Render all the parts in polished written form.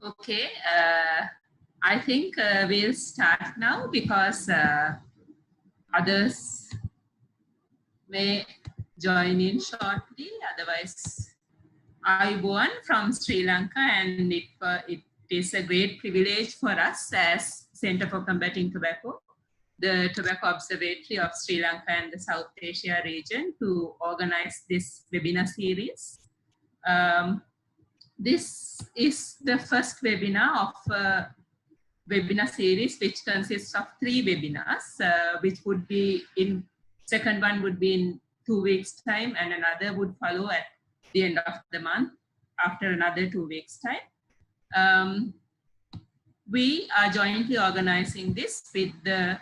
Okay, I think we'll start now because others may join in shortly. Otherwise, I'm from Sri Lanka, and it is a great privilege for us as Center for Combating Tobacco, the Tobacco Observatory of Sri Lanka and the South Asia region, to organize this webinar series. This is the first webinar of a webinar series which consists of 3 webinars, which would be in, second one would be in 2 weeks time, and another would follow at the end of the month after another 2 weeks time. We are jointly organizing this with the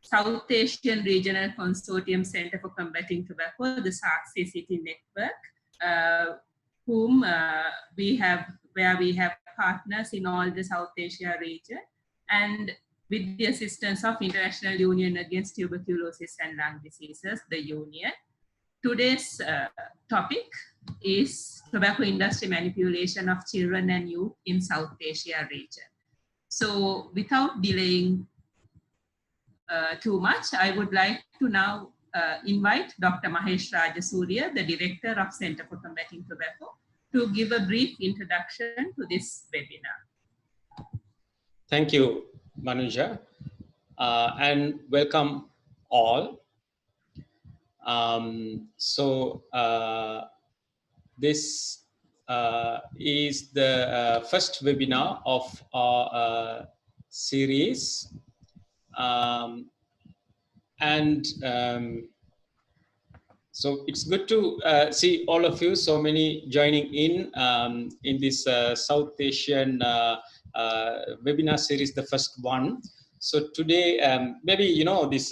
South Asian Regional Consortium Center for Combating Tobacco, the SARC CCT network, whom where we have partners in all the South Asia region, and with the assistance of International Union Against Tuberculosis and Lung Diseases, the Union. Today's topic is tobacco industry manipulation of children and youth in South Asia region. So without delaying too much, I would like to now invite Dr. Mahesh Rajasurya, the Director of Center for Combating Tobacco, to give a brief introduction to this webinar. Thank you, Manuja, and welcome all. This is the first webinar of our series. So it's good to see all of you, so many joining in this South Asian webinar series, the first one. So today, maybe, you know, this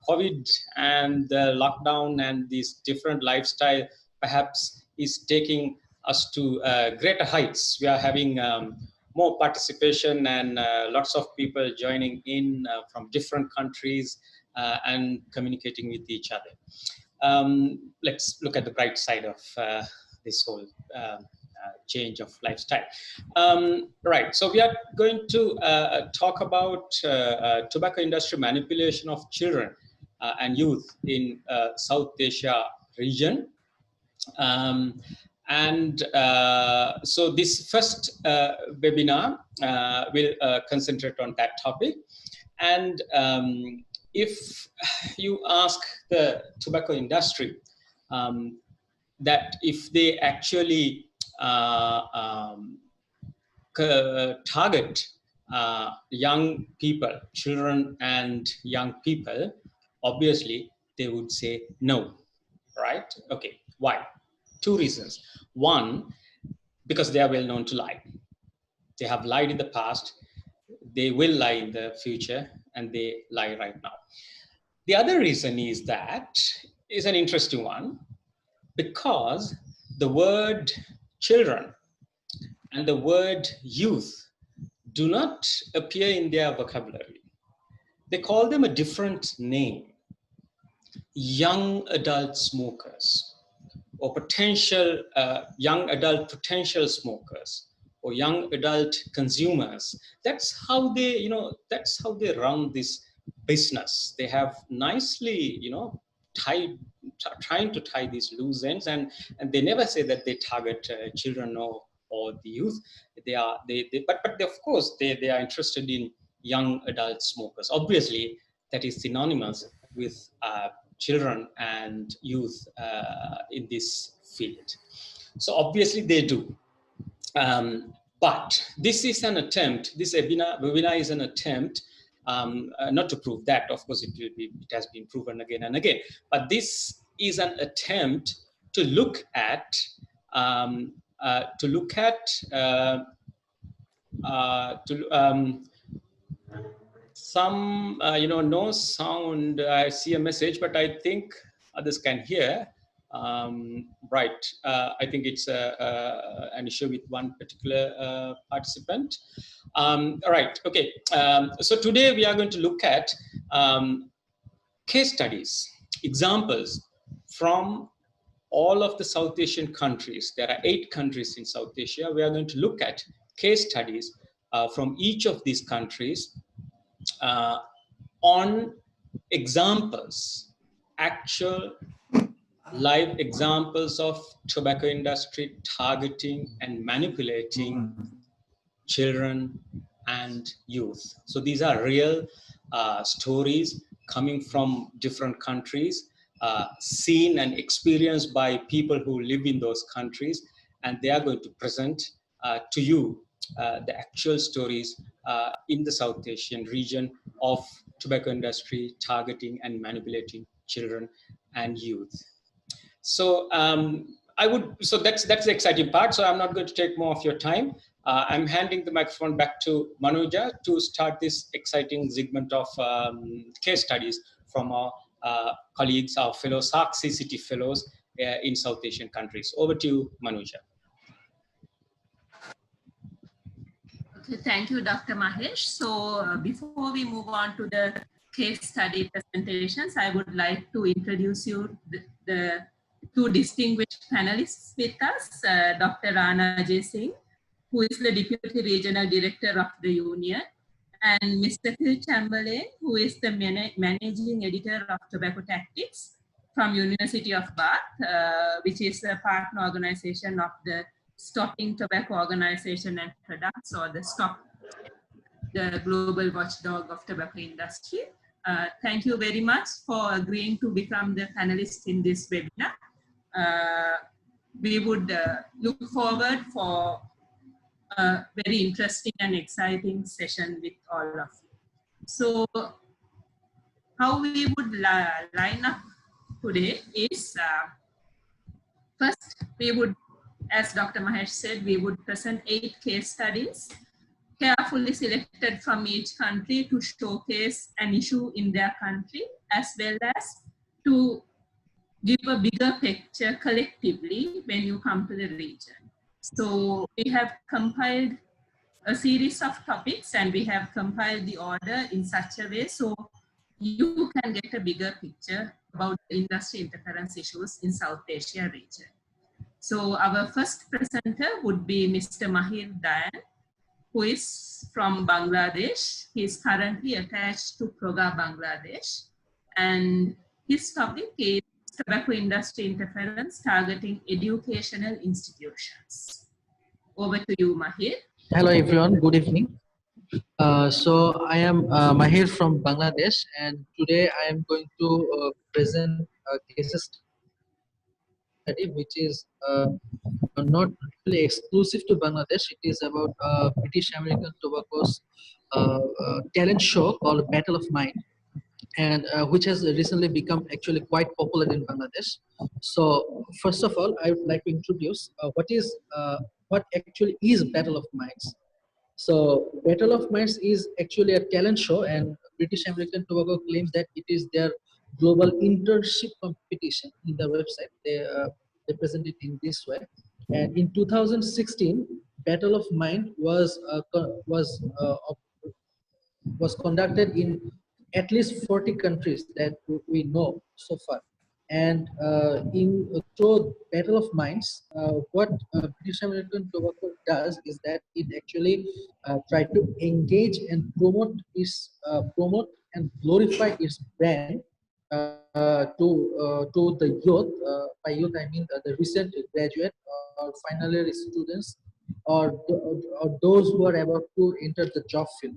COVID and the lockdown and this different lifestyle perhaps is taking us to greater heights. We are having more participation and lots of people joining in from different countries and communicating with each other. Let's look at the bright side of this whole change of lifestyle. Right, so we are going to talk about tobacco industry manipulation of children and youth in South Asia region. So this first webinar will concentrate on that topic. And if you ask the tobacco industry that if they actually target young people, children and young people, obviously they would say no, right? Okay, why? 2 reasons. One, because they are well known to lie. They have lied in the past, they will lie in the future, and they lie right now. The other reason is that is an interesting one, because the word children and the word youth do not appear in their vocabulary. They call them a different name: young adult smokers, or potential young adult potential smokers, or young adult consumers. That's how they, you know, that's how they run this business. They have nicely, you know, trying to tie these loose ends, and they never say that they target children or the youth. But of course they are interested in young adult smokers. Obviously, that is synonymous with children and youth in this field. So obviously they do. But this is an attempt, this webinar is an attempt not to prove that. Of course, it has been proven again and again. But this is an attempt to look at some, you know, no sound. I see a message, but I think others can hear. Right, I think it's an issue with one particular participant. All right, okay. So today we are going to look at case studies, examples from all of the South Asian countries. There are 8 countries in South Asia. We are going to look at case studies from each of these countries on examples, actual live examples of tobacco industry targeting and manipulating children and youth. So these are real stories coming from different countries, seen and experienced by people who live in those countries, and they are going to present to you the actual stories in the South Asian region of tobacco industry targeting and manipulating children and youth. So so that's the exciting part. So I'm not going to take more of your time. I'm handing the microphone back to Manuja to start this exciting segment of case studies from our colleagues, our fellow SARC CCT fellows in South Asian countries. Over to you, Manuja. Okay, thank you, Dr. Mahesh. So before we move on to the case study presentations, I would like to introduce you the two distinguished panelists with us, Dr. Rana J. Singh, who is the Deputy Regional Director of the Union, and Mr. Phil Chamberlain, who is the Managing Editor of Tobacco Tactics from University of Bath, which is a partner organization of the Stopping Tobacco Organization and Products, or the STOP, the global watchdog of tobacco industry. Thank you very much for agreeing to become the panelists in this webinar. We would look forward for a very interesting and exciting session with all of you. So how we would line up today is, first we would, as Dr. Mahesh said, we would present 8 case studies carefully selected from each country to showcase an issue in their country, as well as to give a bigger picture collectively when you come to the region. So we have compiled a series of topics, and we have compiled the order in such a way so you can get a bigger picture about the industry interference issues in South Asia region. So our first presenter would be Mr. Mahir Dayan, who is from Bangladesh. He is currently attached to Proga, Bangladesh. And his topic is tobacco industry interference targeting educational institutions. Over to you, Mahir. Hello everyone, good evening. So I am Mahir from Bangladesh, and today I am going to present a case study which is not really exclusive to Bangladesh. It is about British American Tobacco's talent show called Battle of Mind, and which has recently become actually quite popular in Bangladesh. So first of all, I would like to introduce what actually is Battle of Minds. So Battle of Minds is actually a talent show, and British American Tobacco claims that it is their global internship competition. In the website, they present it in this way. And in 2016, Battle of Mind was conducted in at least 40 countries that we know so far. And through Battle of Minds, what British American Tobacco does is that it actually try to engage and promote and glorify its brand to the youth. By youth, I mean the recent graduate or final year students, or those who are about to enter the job field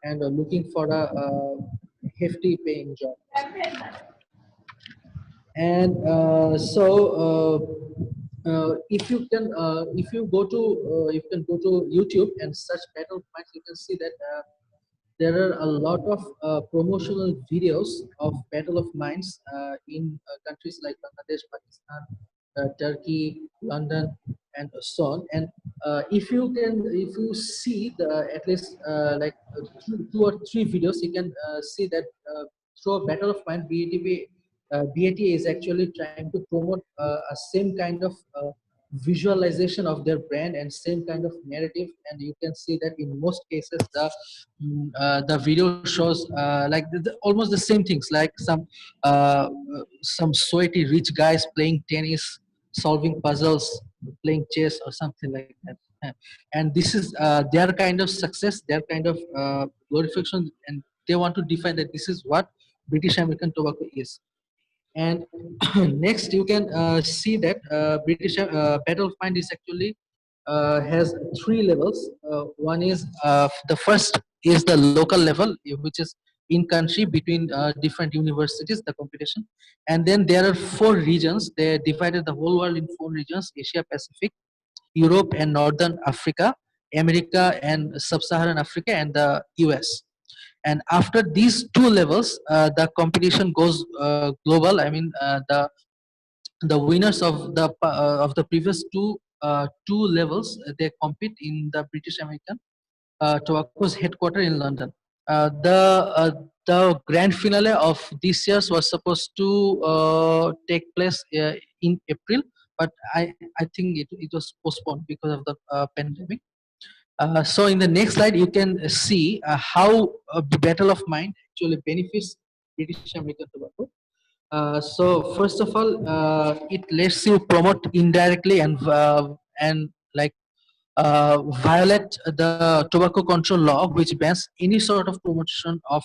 and are looking for a hefty paying job. And if you go to YouTube and search Battle of Minds, you can see that there are a lot of promotional videos of Battle of Minds in countries like Bangladesh, Pakistan, Turkey, London, and so on. And if you see at least like 2 or 3 videos, you can see that through Battle of Mind, BAT is actually trying to promote a same kind of visualization of their brand and same kind of narrative. And you can see that in most cases the video shows like almost the same things, like some sweaty rich guys playing tennis, solving puzzles, playing chess, or something like that. And this is their kind of success, their kind of glorification, and they want to define that this is what British American tobacco is. And next you can see that British Battle of Mind is actually has 3 levels. One is the first is the local level, which is in country between different universities, the competition. And then there are 4 regions. They divided the whole world in 4 regions: Asia Pacific, Europe and Northern Africa, America and Sub-Saharan Africa, and the US. And after these 2 levels, the competition goes global. I mean, the winners of the previous 2 levels, they compete in the British American Tobacco's headquarters in London. The grand finale of this year's was supposed to take place in April, but I think it was postponed because of the pandemic. So in the next slide, you can see how the Battle of Mind actually benefits British American Tobacco. So first of all, it lets you promote indirectly and like violate the tobacco control law, which bans any sort of promotion of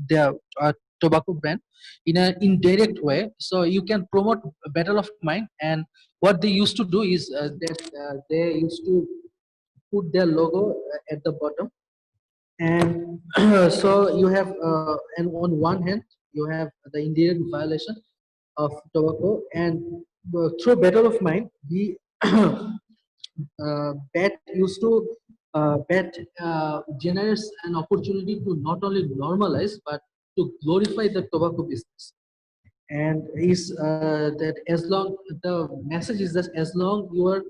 their tobacco brand in an indirect way. So you can promote a Battle of Mind, and what they used to do is that they used to put their logo at the bottom, and so you have and on one hand you have the indirect violation of tobacco, and through Battle of Mind, we BAT used to BAT generates an opportunity to not only normalize but to glorify the tobacco business. And is that as long the message is that as long you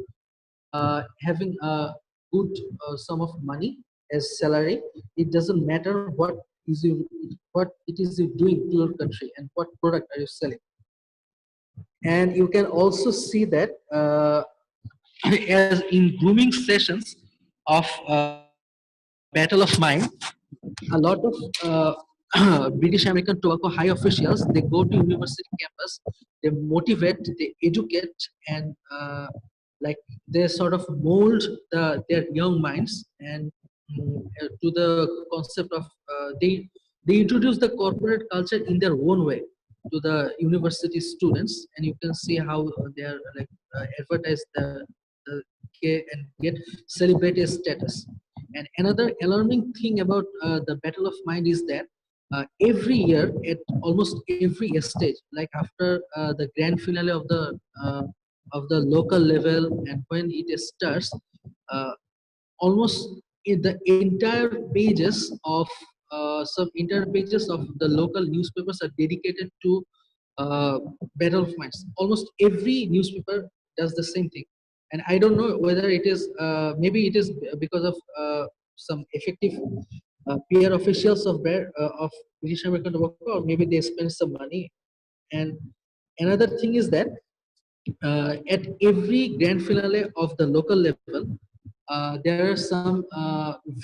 are having a good sum of money as salary, it doesn't matter what it is you doing to your country and what product are you selling. And you can also see that as in grooming sessions of Battle of Mind, a lot of British American tobacco high officials, they go to university campus, they motivate, they educate, and like they sort of mold their young minds and to the concept of they introduce the corporate culture in their own way to the university students, and you can see how they are like advertise the and get celebrity status. And another alarming thing about the Battle of Mind is that every year at almost every stage, like after the grand finale of the local level, and when it starts, almost in the entire pages of the local newspapers are dedicated to Battle of Minds. Almost every newspaper does the same thing, and I don't know whether it is maybe it is because of some effective PR officials of British American Tobacco, or maybe they spend some money. And another thing is that at every grand finale of the local level, there are some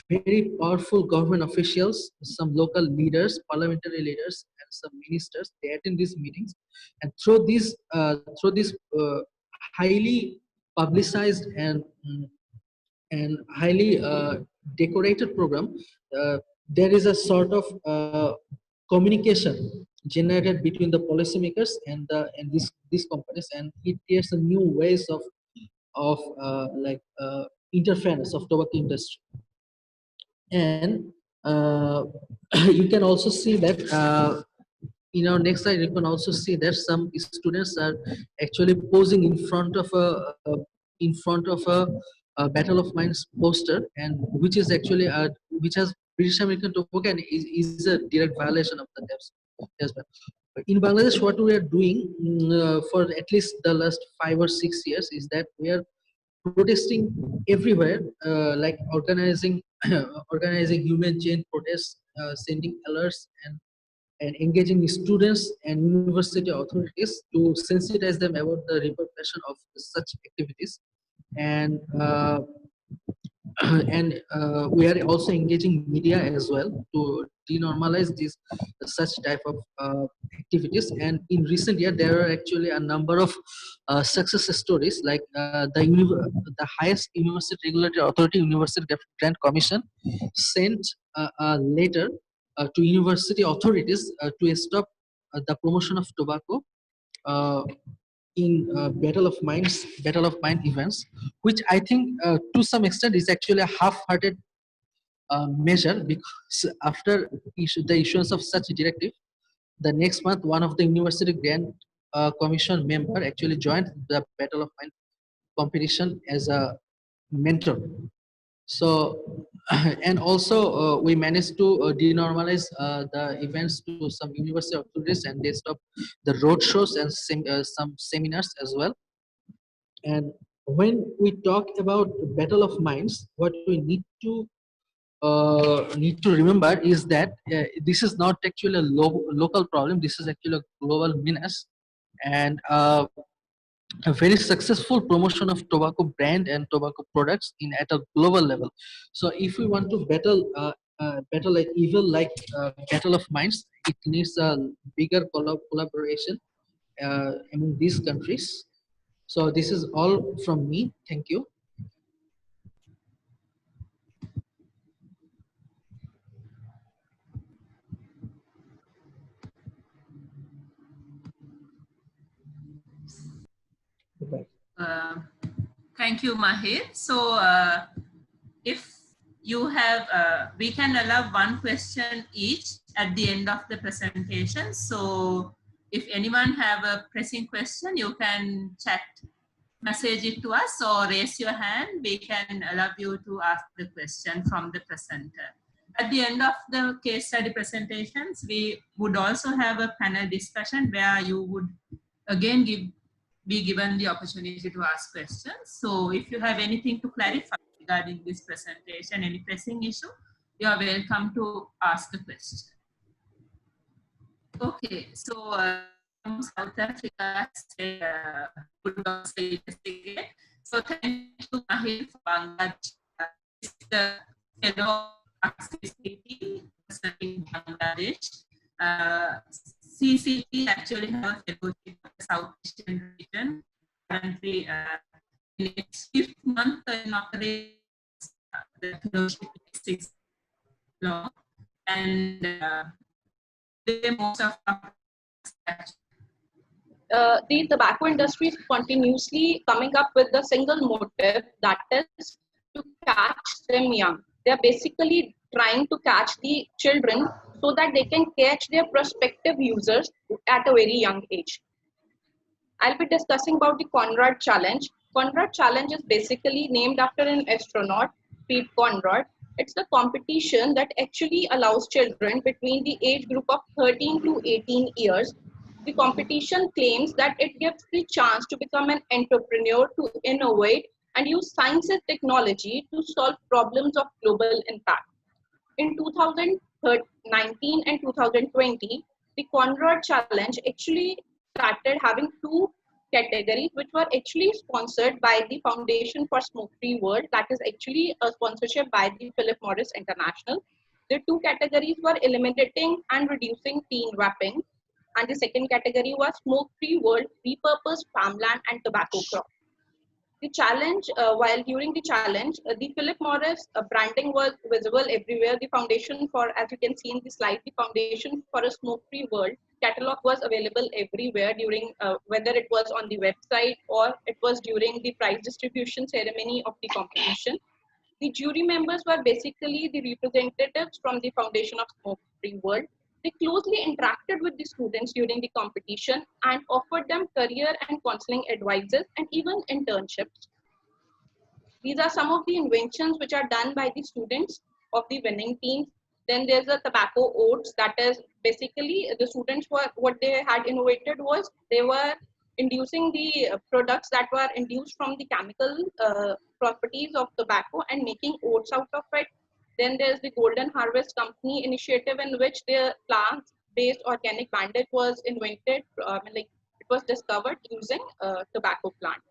very powerful government officials, some local leaders, parliamentary leaders, and some ministers. They attend these meetings, and through this highly publicized and highly decorated program, there is a sort of communication generated between the policymakers and these companies, and it creates a new ways of interference of tobacco industry. And you can also see that in our next slide, you can also see that some students are actually posing in front of a Battle of Minds poster, and which is actually which has British American tobacco and is a direct violation of the TAPS. In Bangladesh, what we are doing for at least the last 5 or 6 years is that we are protesting everywhere, like organizing human chain protests, sending alerts, and engaging students and university authorities to sensitize them about the repercussion of such activities. And and we are also engaging media as well to denormalize this such type of activities. And in recent year, there are actually a number of success stories, like the highest university regulatory authority, University Grant Commission, sent a letter to university authorities to stop the promotion of tobacco in Battle of Mind events, which I think to some extent is actually a half-hearted measure, because after the issuance of such a directive, the next month one of the University Grant Commission member actually joined the Battle of Mind competition as a mentor. So, and also we managed to denormalize the events to some university authorities, and they stopped the road shows and some seminars as well. And when we talk about Battle of Minds, what we need to remember is that this is not actually a local problem. This is actually a global menace, and a very successful promotion of tobacco brand and tobacco products at a global level. So if we want to battle like evil, like Battle of Minds, it needs a bigger collaboration among these countries. So this is all from me. Thank you. Thank you, Mahir. So if you have, we can allow one question each at the end of the presentation. So if anyone have a pressing question, you can chat, message it to us, or raise your hand. We can allow you to ask the question from the presenter. At the end of the case study presentations, we would also have a panel discussion where you would again be given the opportunity to ask questions. So if you have anything to clarify regarding this presentation, any pressing issue, you are welcome to ask a question. Okay, so from South Africa, so thank you, Mahir, for Bangladesh. The fellow CCT in Bangladesh. CCT actually has a fellowship in the South Asian region. Currently, in its 5th month in operation, the fellowship is 6 long, and most of the tobacco industry is continuously coming up with the single motive, that is to catch them young. They are basically trying to catch the children so that they can catch their prospective users at a very young age. I'll be discussing about the Conrad Challenge. Conrad Challenge is basically named after an astronaut, Pete Conrad. It's the competition that actually allows children between the age group of 13 to 18 years. The competition claims that it gives the chance to become an entrepreneur, to innovate and use science and technology to solve problems of global impact. In 2019 and 2020, the Conrad Challenge actually started having 2 categories, which were actually sponsored by the Foundation for Smoke-Free World. That is actually a sponsorship by the Philip Morris International. The 2 categories were eliminating and reducing teen vaping, and the second category was Smoke-Free World, repurposed farmland and tobacco crop. The challenge, while during the challenge, the Philip Morris branding was visible everywhere. The foundation for, as you can see in the slide, the Foundation for a Smoke-Free World catalog was available everywhere during, whether it was on the website or it was during the prize distribution ceremony of the competition. The jury members were basically the representatives from the Foundation of Smoke-Free World. They closely interacted with the students during the competition and offered them career and counseling advices and even internships. These are some of the inventions which are done by the students of the winning teams. Then there's a tobacco oats, that is basically the students were, what they had innovated was they were inducing the products that were induced from the chemical properties of tobacco and making oats out of it. Then there's the Golden Harvest Company initiative, in which the plant-based organic bandage was invented, like it was discovered using tobacco plant.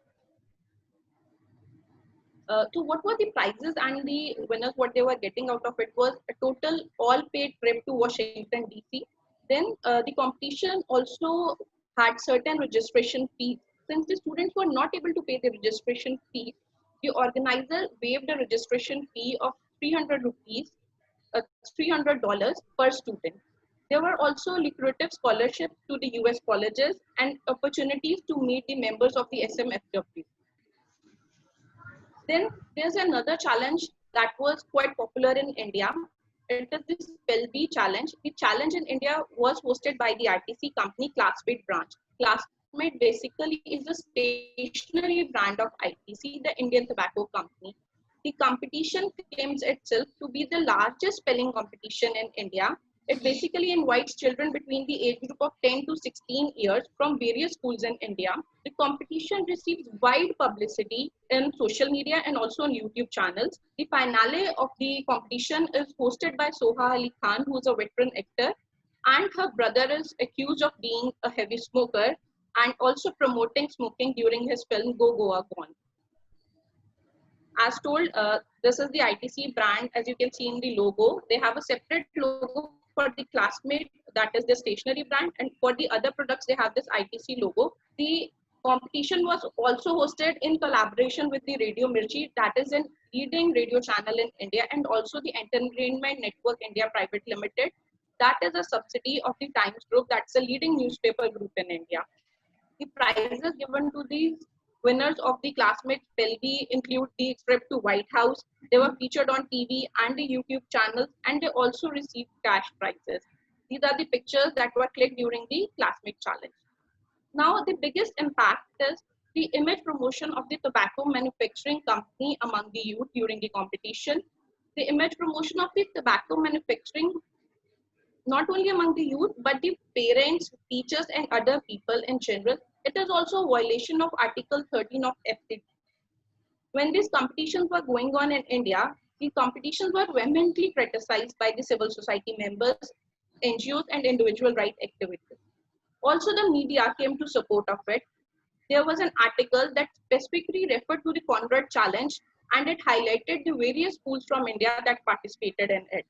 So what were the prizes and the winners? What they were getting out of it was a total all-paid trip to Washington DC. Then the competition also had certain registration fees. Since the students were not able to pay the registration fee, the organizer waived a registration fee of 300 rupees, $300 per student. There were also lucrative scholarships to the US colleges and opportunities to meet the members of the SMFW. Then there's another challenge that was quite popular in India. It is the Spellbee challenge. The challenge in India was hosted by the RTC company Classmate branch. Classmate basically is a stationery brand of ITC, the Indian Tobacco Company. The competition claims itself to be the largest spelling competition in India. It basically invites children between the age group of 10 to 16 years from various schools in India. The competition receives wide publicity in social media and also on YouTube channels. The finale of the competition is hosted by Soha Ali Khan, who is a veteran actor, and her brother is accused of being a heavy smoker and also promoting smoking during his film Go Goa Gone. As told, this is the ITC brand. As you can see in the logo, they have a separate logo for the Classmate, that is the stationery brand, and for the other products they have this ITC logo. The competition was also hosted in collaboration with the Radio Mirchi, that is a leading radio channel in India, and also the Entertainment Network India Private Limited, that is a subsidiary of the Times Group, that's a leading newspaper group in India. The prizes given to these winners of the Classmate Spellbee include the trip to White House. They were featured on TV and the YouTube channels, and they also received cash prizes. These are the pictures that were clicked during the Classmate challenge. Now, the biggest impact is the image promotion of the tobacco manufacturing company among the youth during the competition. The image promotion of the tobacco manufacturing, not only among the youth, but the parents, teachers, and other people in general. It is also a violation of Article 13 of FCT. When these competitions were going on in India, the competitions were vehemently criticized by the civil society members, NGOs, and individual rights activists. Also, the media came to support of it. There was an article that specifically referred to the Conrad Challenge, and it highlighted the various schools from India that participated in it.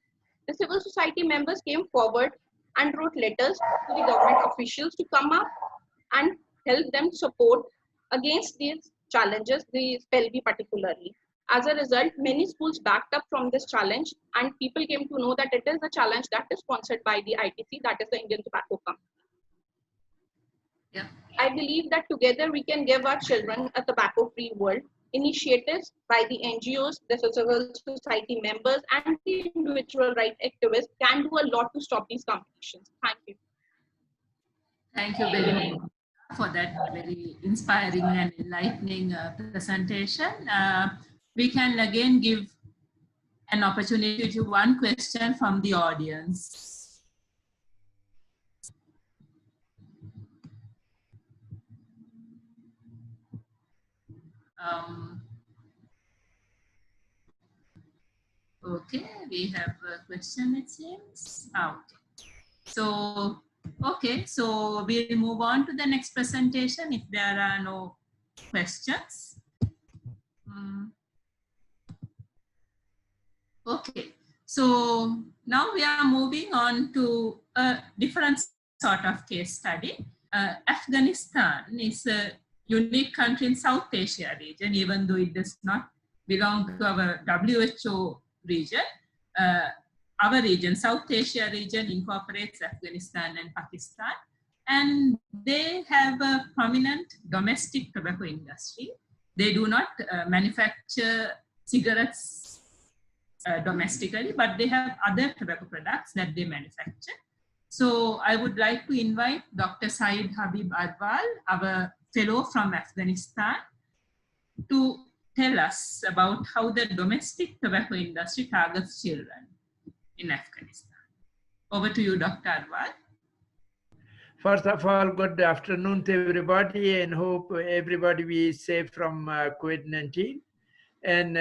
The civil society members came forward and wrote letters to the government officials to come up and help them support against these challenges, the Spellbee particularly. As a result, many schools backed up from this challenge, and people came to know that it is a challenge that is sponsored by the ITC, that is the Indian Tobacco Company. Yeah. I believe that together we can give our children a tobacco-free world. Initiatives by the NGOs, the civil society members, and the individual rights activists can do a lot to stop these competitions. Thank you. Thank you very much for that very inspiring and enlightening presentation. We can again give an opportunity to one question from the audience. Okay, we have a question, it seems. Okay. So we'll move on to the next presentation if there are no questions. Okay, so now we are moving on to a different sort of case study. Afghanistan is a unique country in South Asia region, even though it does not belong to our WHO region. Our region, South Asia region, incorporates Afghanistan and Pakistan, and they have a prominent domestic tobacco industry. They do not manufacture cigarettes domestically, but they have other tobacco products that they manufacture. So I would like to invite Dr. Saeed Habib Adwal, our fellow from Afghanistan, to tell us about how the domestic tobacco industry targets children in Afghanistan. Over to you, Dr. Adwal. First of all, good afternoon to everybody, and hope everybody be safe from COVID-19. And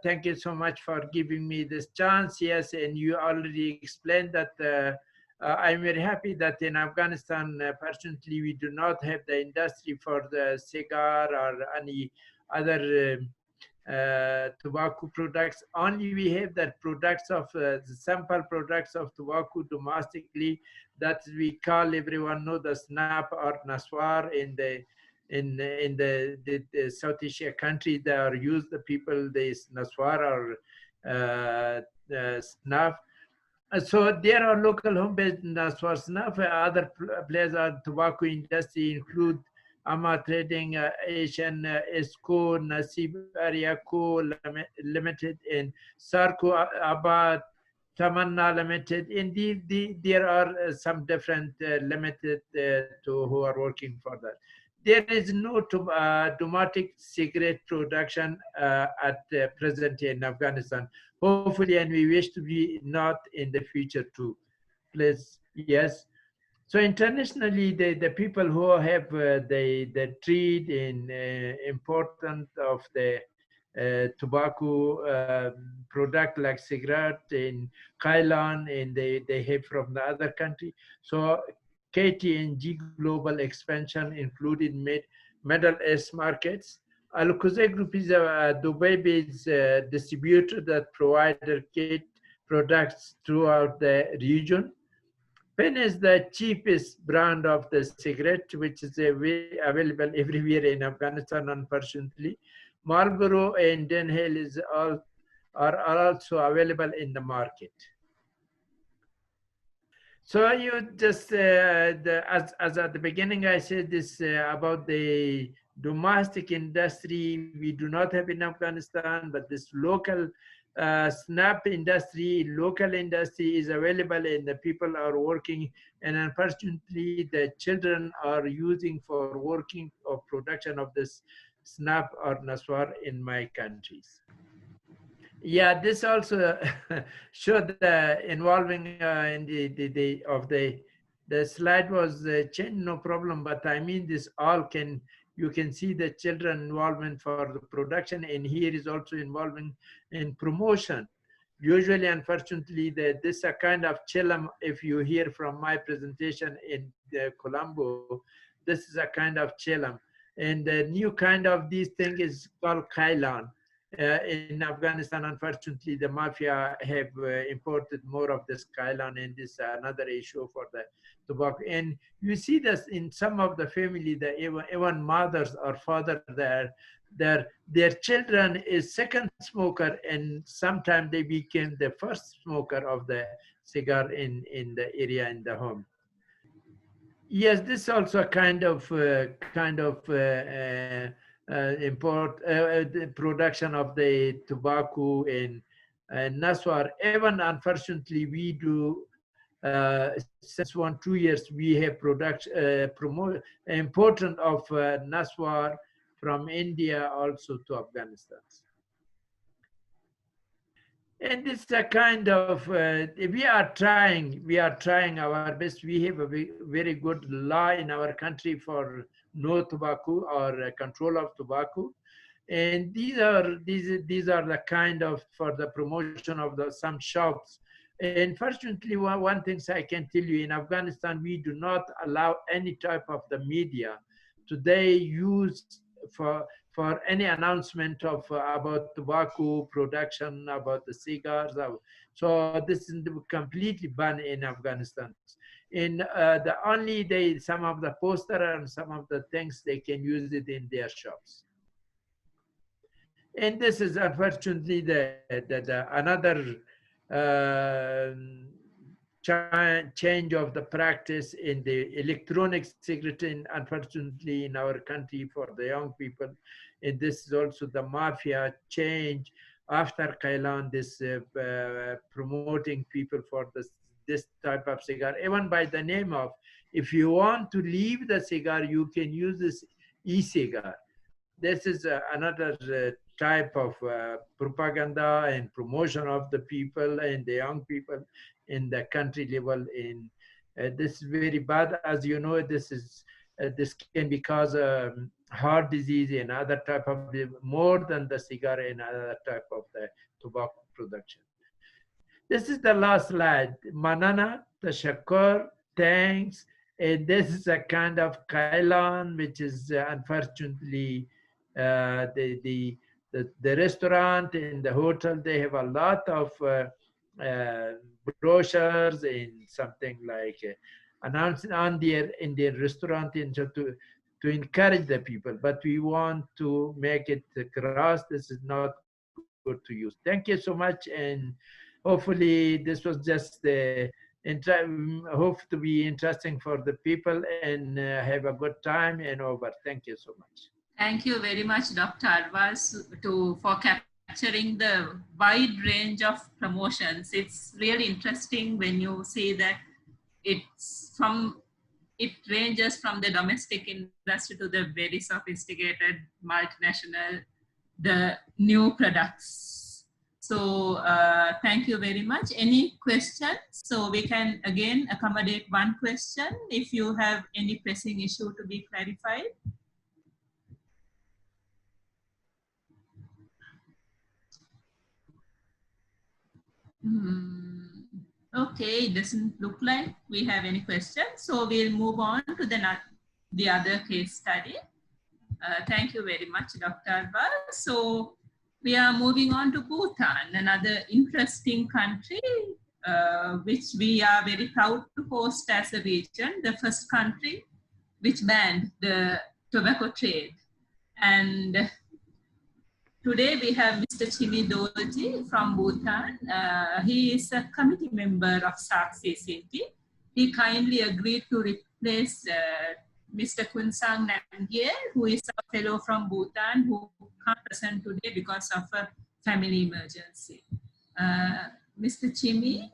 thank you so much for giving me this chance. Yes, and you already explained that I'm very happy that in Afghanistan, fortunately, we do not have the industry for the cigar or any other tobacco products. Only we have that products of the sample products of tobacco domestically that we call, everyone know, the snap or naswar in the South Asia country. They are used, the people, this naswar or snap. So there are local home-based naswar snap. Other players are tobacco industry include Ama Trading, Asian, Esco, Nasib Area Co Limited, and SARC Abad, Tamanna Limited. Indeed, there are some different limited who are working for that. There is no domestic cigarette production at present in Afghanistan. Hopefully, and we wish to be not in the future too. Please, yes. So internationally, the people who have the trade in important of the tobacco product like cigarette in Thailand, and they have from the other country. So KT&G global expansion included Middle East markets. Al-Khuzay Group is a Dubai-based distributor that provided kit products throughout the region. Pen is the cheapest brand of the cigarette, which is available everywhere in Afghanistan, unfortunately. Marlboro and Denhale are also available in the market. So you just, as at the beginning, I said this about the domestic industry, we do not have in Afghanistan, but this local snap industry, local industry is available and the people are working, and unfortunately the children are using for working of production of this snap or naswar in my countries. Yeah, this also showed the involving in the slide was changed, no problem, but I mean this all can, you can see the children involvement for the production, and here is also involving in promotion. Usually, unfortunately, this is a kind of chilam. If you hear from my presentation in Colombo, this is a kind of chilam. And the new kind of these thing is called kailan. In Afghanistan, unfortunately, the mafia have imported more of this kailan, and this another issue for the tobacco. And you see this in some of the family, that even mothers or father, their children is second smoker, and sometimes they became the first smoker of the cigar in the area, in the home. Yes, this also a kind of the production of the tobacco in naswar. Even unfortunately, we do since 1-2 years we have important of naswar from India also to Afghanistan. And it's a kind of we are trying our best. We have a very good law in our country for no tobacco or control of tobacco, and these are the kind of for the promotion of some shops. And fortunately, one thing I can tell you, in Afghanistan we do not allow any type of the media today use for any announcement of about tobacco production, about the cigars. So this is completely banned in Afghanistan. In the only some of the poster and some of the things they can use it in their shops. And this is unfortunately another change of the practice in the electronic cigarette, unfortunately in our country for the young people. And this is also the mafia change after Kailan, this promoting people for this type of cigar, even by the name of, if you want to leave the cigar, you can use this e-cigar. This is another type of propaganda and promotion of the people and the young people in the country level. In this is very bad, as you know. This can be cause heart disease and other type of more than the cigar and other type of the tobacco production. This is the last slide. Manana, Tashakkur, thanks. And this is a kind of Kailan, which is unfortunately the restaurant and the hotel, they have a lot of brochures and something like announcing on in their restaurant and to encourage the people. But we want to make it cross. This is not good to use. Thank you so much, and hopefully this was just hope to be interesting for the people and have a good time and over. Thank you so much. Thank you very much, Dr. Arvas, for capturing the wide range of promotions. It's really interesting when you say that it ranges from the domestic industry to the very sophisticated multinational, the new products. So thank you very much. Any questions? So we can again accommodate one question if you have any pressing issue to be clarified. Okay, it doesn't look like we have any questions. So we'll move on to the other case study. Thank you very much, Dr. Arba. So we are moving on to Bhutan, another interesting country, which we are very proud to host as a region, the first country which banned the tobacco trade. And today we have Mr. Chimi Dorji from Bhutan. He is a committee member of SARC CCT. He kindly agreed to replace Mr. Kunsang Namgyel, who is a fellow from Bhutan who can't present today because of a family emergency. Mr. Chimi.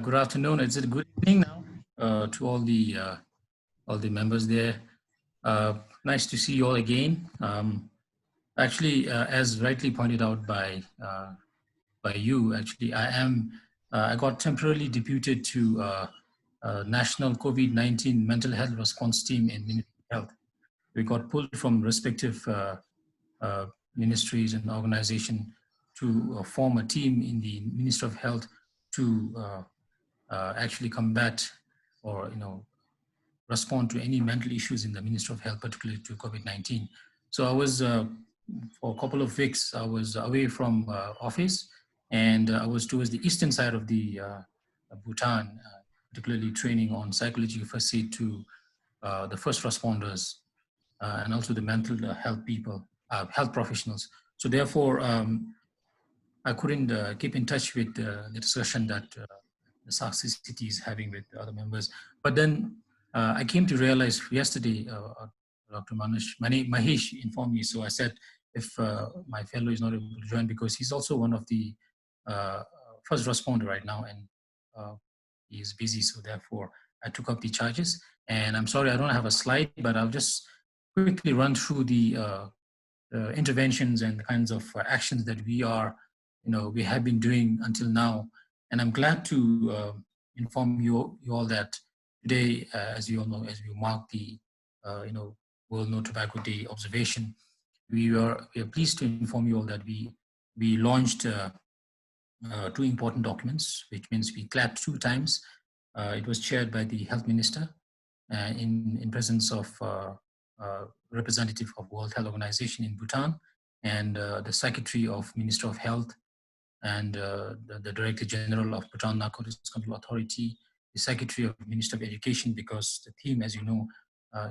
Good afternoon. Is it good evening now to all the members there? Nice to see you all again. Actually, as rightly pointed out by you, actually, I got temporarily deputed to National COVID-19 Mental Health Response Team in Ministry of Health. We got pulled from respective ministries and organizations to form a team in the Ministry of Health to actually combat or respond to any mental issues in the Ministry of Health, particularly to COVID-19. So I was for a couple of weeks, I was away from office, and I was towards the eastern side of the Bhutan, particularly training on psychological first aid to the first responders and also the mental health people, health professionals. So therefore, I couldn't keep in touch with the discussion that the SARC CCT is having with other members. But then I came to realize yesterday, Dr. Mahesh informed me. So I said, if my fellow is not able to join, because he's also one of the first responder right now, and he is busy. So therefore, I took up the charges. And I'm sorry, I don't have a slide, but I'll just quickly run through the interventions and the kinds of actions that we have been doing until now. And I'm glad to inform you all that today, as you all know, as we mark the World No Tobacco Day observation, we are pleased to inform you all that we launched 2 important documents, which means we clapped 2 times. It was chaired by the Health Minister in presence of representative of World Health Organization in Bhutan, and the Secretary of Ministry of Health, and the Director General of Bhutan Narcotics Control Authority, the Secretary of Ministry of Education, because the theme, as you know,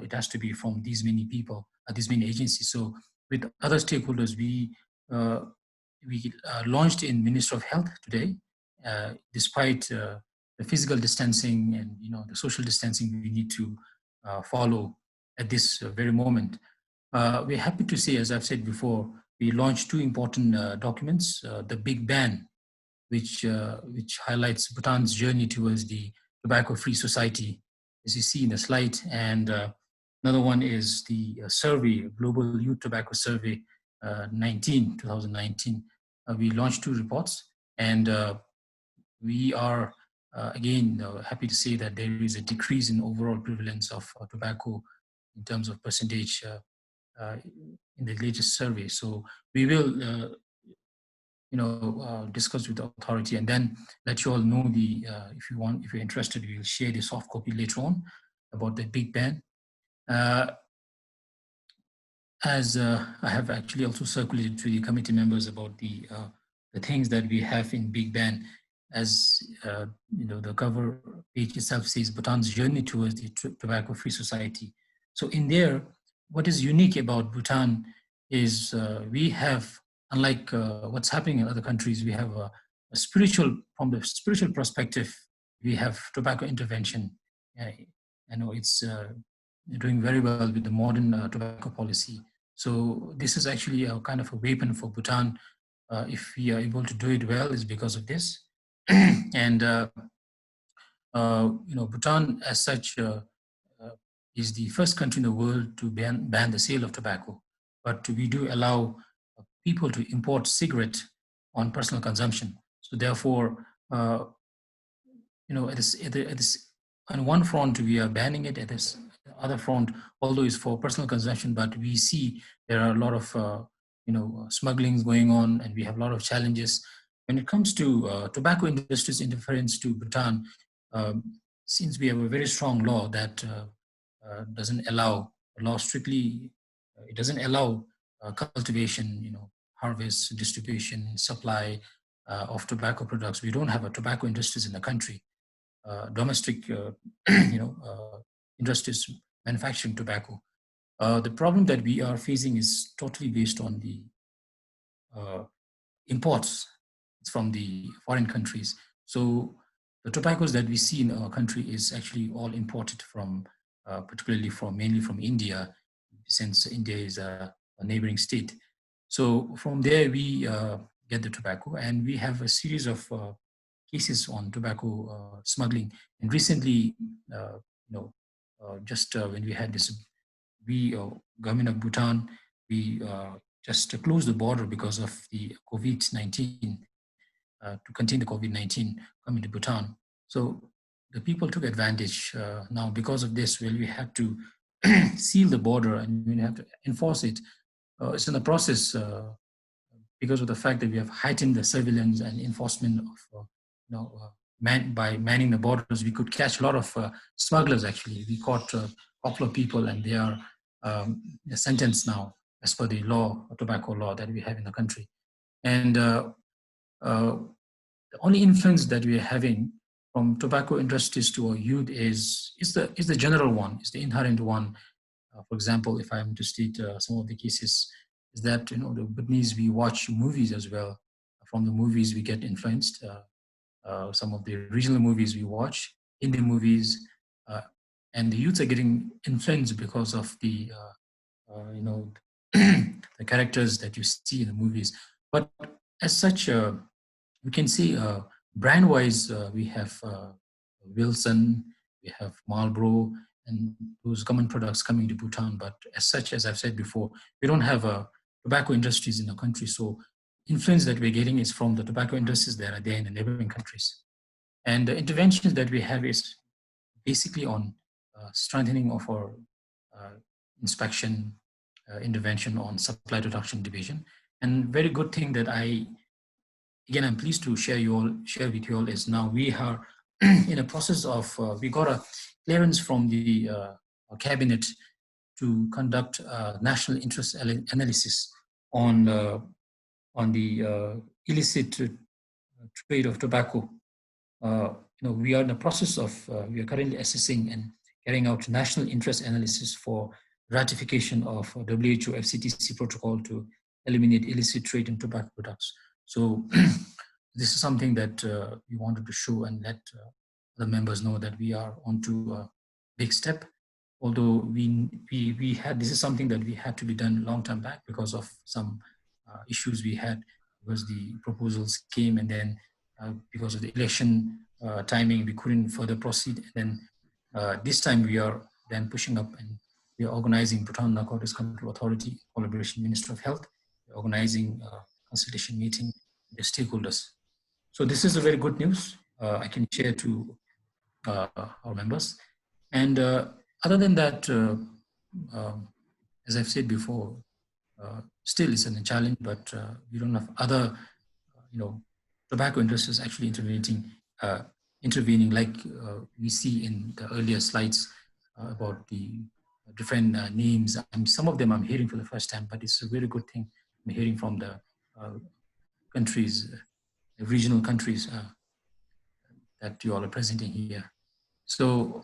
it has to be from these many people, these many agencies. So with other stakeholders, we launched in Ministry of Health today, despite the physical distancing and the social distancing we need to follow at this very moment. We're happy to say, as I've said before, we launched 2 important documents: the Big Ban, which highlights Bhutan's journey towards the tobacco-free society, as you see in the slide, and another one is the survey, Global Youth Tobacco Survey 2019. We launched 2 reports, and we are again happy to say that there is a decrease in overall prevalence of tobacco in terms of percentage in the latest survey. So we will discuss with the authority and then let you all know if you're interested, we will share the soft copy later on about the Big Ban. as I have actually also circulated to the committee members about the things that we have in Big Ban, as the cover page itself says Bhutan's journey towards the tobacco-free society. So in there, what is unique about Bhutan is we have, unlike what's happening in other countries, we have a spiritual, from the spiritual perspective, we have tobacco intervention. I know it's doing very well with the modern tobacco policy. So this is actually a kind of a weapon for Bhutan. If we are able to do it well, is because of this. And Bhutan as such is the first country in the world to ban the sale of tobacco, but we do allow people to import cigarette on personal consumption. So therefore, at this, on one front we are banning it, at this other front, although it's for personal consumption, but we see there are a lot of smugglings going on, and we have a lot of challenges when it comes to tobacco industry's interference to Bhutan. Since we have a very strong law that doesn't allow, law strictly, it doesn't allow cultivation, harvest, distribution, supply of tobacco products. We don't have a tobacco industries in the country. Domestic, industries manufacturing tobacco. The problem that we are facing is totally based on the imports from the foreign countries. So the tobaccos that we see in our country is actually all imported from, particularly mainly from India, since India is a neighboring state. So from there we get the tobacco, and we have a series of cases on tobacco smuggling. And recently, just when we had this, government of Bhutan, we just closed the border because of the COVID-19, to contain the COVID-19 coming to Bhutan. So the people took advantage. Now because of this, we have to seal the border and we have to enforce it. It's in the process because of the fact that we have heightened the surveillance and enforcement of, by manning the borders. We could catch a lot of smugglers. Actually, we caught a couple of people, and they are sentenced now as per the law, tobacco law that we have in the country. And the only influence that we are having from tobacco industries to our youth is the general one, is the inherent one. For example, if I am to state some of the cases, is that the Bhutanese, we watch movies as well. From the movies we get influenced. Some of the regional movies we watch, Indian movies, and the youths are getting influenced because of the the characters that you see in the movies. But as such, we can see brand-wise, we have Wilson, we have Marlboro, and those common products coming to Bhutan. But as such, as I've said before, we don't have tobacco industries in the country. So influence that we're getting is from the tobacco industries that are there in the neighboring countries. And the interventions that we have is basically on strengthening of our inspection, intervention on supply reduction division. And very good thing that I'm pleased to share with you all is now we are in a process of, we got a clearance from the cabinet to conduct national interest analysis on the illicit trade of tobacco. We are in the process of, we are currently assessing and carrying out national interest analysis for ratification of WHO FCTC protocol to eliminate illicit trade in tobacco products. So this is something that we wanted to show and let the members know that we are onto a big step. Although we had, this is something that we had to be done a long time back because of some issues we had, because the proposals came and then because of the election timing, we couldn't further proceed. And then this time we are then pushing up, and we are organizing Bhutan Narcotics Control Authority, collaboration Minister of Health, organizing a consultation meeting with the stakeholders. So this is a very good news I can share to our members. And other than that, as I've said before, still it's a challenge, but we don't have other, tobacco industries actually intervening like we see in the earlier slides about the different names. Some of them I'm hearing for the first time, but it's a very good thing I'm hearing from the countries, regional countries that you all are presenting here. So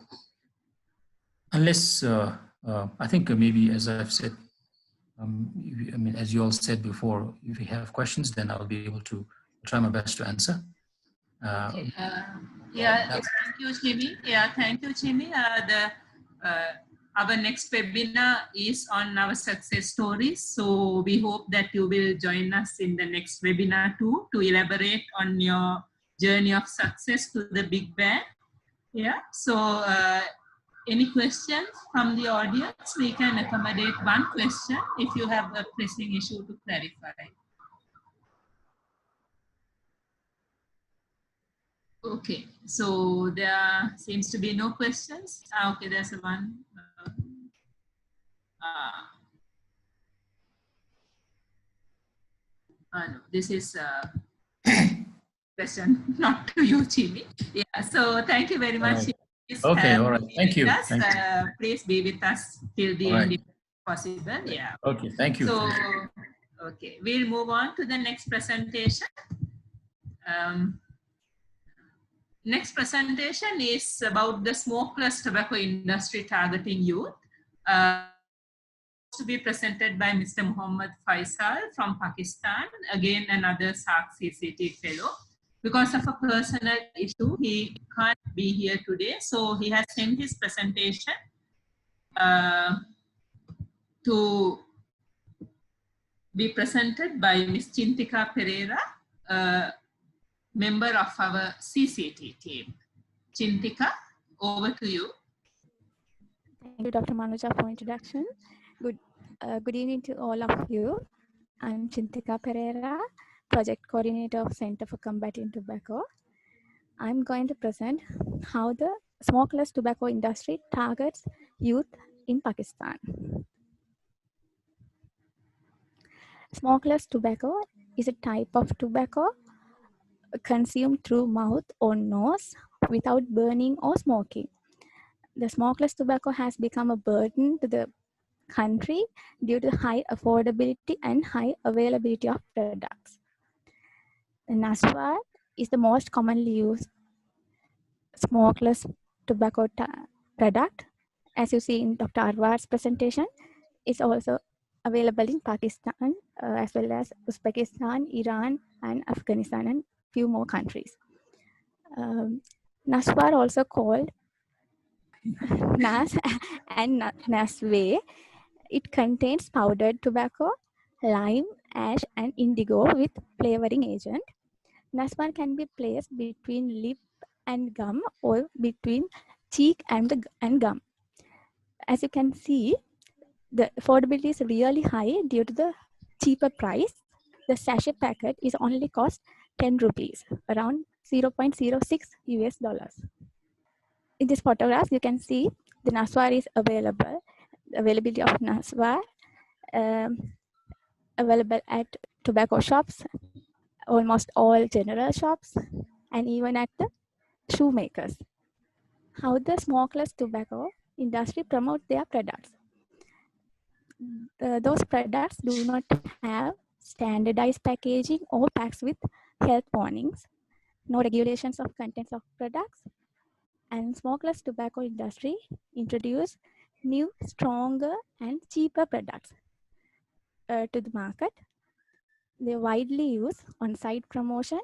unless, I think maybe as I've said, I mean, as you all said before, if you have questions, then I'll be able to try my best to answer. Okay. Yeah, thank you, Jimmy. Yeah, thank you, Jimmy. Our next webinar is on our success stories. So we hope that you will join us in the next webinar too, to elaborate on your journey of success to the Big Bang. Yeah, so any questions from the audience? We can accommodate one question if you have a pressing issue to clarify. Okay, so there seems to be no questions. Okay, there's one. No, this is a question not to you, Jimmy. Yeah, so thank you very much. Okay, all right. Thank you. Thank you. Please be with us till the end if possible. Yeah. Okay, thank you. So, okay, we'll move on to the next presentation. Next presentation is about the smokeless tobacco industry targeting youth. To be presented by Mr. Muhammad Faisal from Pakistan, again another SARC CCT fellow. Because of a personal issue, he can't be here today, so he has sent his presentation to be presented by Ms. Chintika Pereira, member of our CCT team. Chintika, over to you. Thank you, Dr. Manuja, for introduction. Good evening to all of you. I'm Chintika Pereira, Project Coordinator of Center for Combating Tobacco. I'm going to present how the smokeless tobacco industry targets youth in Pakistan. Smokeless tobacco is a type of tobacco consumed through mouth or nose without burning or smoking. The smokeless tobacco has become a burden to the country due to high affordability and high availability of products. The Naswar is the most commonly used smokeless tobacco product. As you see in Dr. Arwar's presentation, it's also available in Pakistan as well as Uzbekistan, Iran, and Afghanistan, and few more countries. Naswar, also called Nas and Naswe, it contains powdered tobacco, lime, ash, and indigo with flavoring agent. Naswar can be placed between lip and gum or between cheek and gum. As you can see, the affordability is really high due to the cheaper price. The sachet packet is only cost 10 rupees, around $0.06 US. In this photograph, you can see the Naswar is available. Availability of Naswar available at tobacco shops, almost all general shops, and even at the shoemakers. How the smokeless tobacco industry promote their products? Those products do not have standardized packaging or packs with health warnings, no regulations of contents of products, and smokeless tobacco industry introduce new, stronger, and cheaper products to the market. They widely use on-site promotion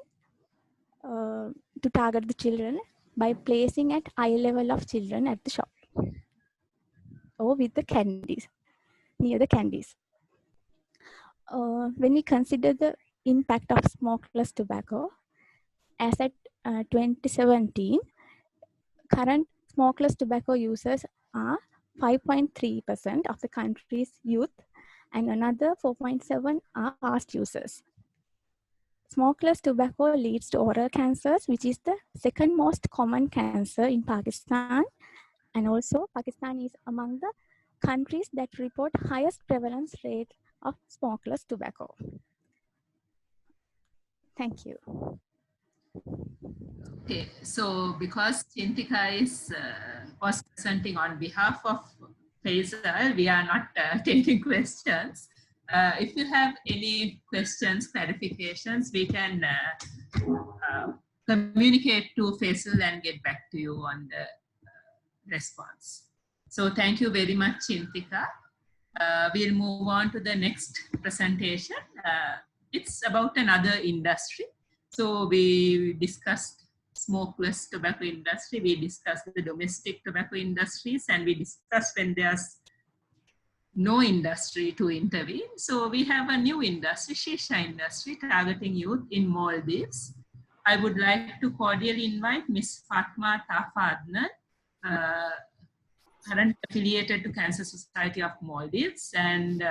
to target the children by placing at eye level of children at the shop or with the candies, near the candies. When we consider the impact of smokeless tobacco, as at 2017, current smokeless tobacco users are 5.3% of the country's youth, and another 4.7% are past users. Smokeless tobacco leads to oral cancers, which is the second most common cancer in Pakistan. And also, Pakistan is among the countries that report highest prevalence rate of smokeless tobacco. Thank you. Okay, so because Chintika was presenting on behalf of Faisal, we are not taking questions. If you have any questions, clarifications, we can communicate to Faisal and get back to you on the response. So thank you very much, Chintika. We'll move on to the next presentation. It's about another industry. So we discussed smokeless tobacco industry, we discussed the domestic tobacco industries, and we discussed when there's no industry to intervene. So we have a new industry, Shisha industry, targeting youth in Maldives. I would like to cordially invite Ms. Fatma Tafadnan, current affiliated to Cancer Society of Maldives, and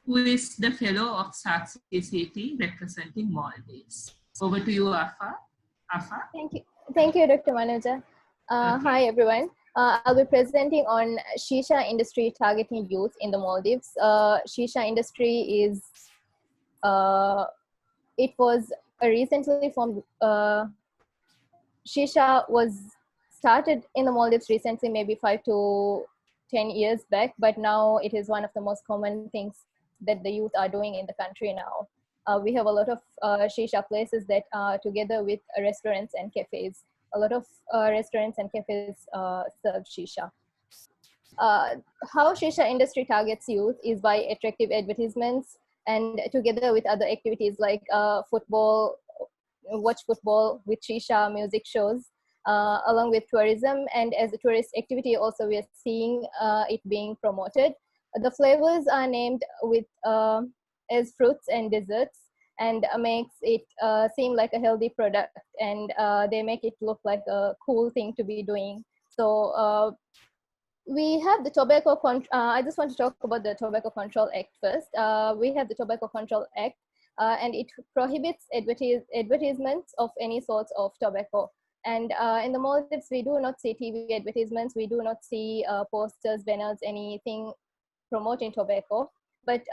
who is the fellow of SARC CCT representing Maldives. Over to you, Afa. Thank you, Dr. Manuja. Hi, everyone. I'll be presenting on Shisha industry targeting youth in the Maldives. Shisha industry is, it was a recently formed, Shisha was started in the Maldives recently, maybe 5 to 10 years back, but now it is one of the most common things that the youth are doing in the country now. We have a lot of Shisha places that are together with restaurants and cafes. A lot of restaurants and cafes serve Shisha. How Shisha industry targets youth is by attractive advertisements and together with other activities like football, watch football with Shisha music shows, along with tourism. And as a tourist activity also, we are seeing it being promoted. The flavors are named with as fruits and desserts, and makes it seem like a healthy product, and they make it look like a cool thing to be doing. So we have the Tobacco I just want to talk about the Tobacco Control Act first. We have the Tobacco Control Act, and it prohibits advertisements of any sorts of tobacco. And in the Maldives, we do not see TV advertisements, we do not see posters, banners, anything promoting tobacco. But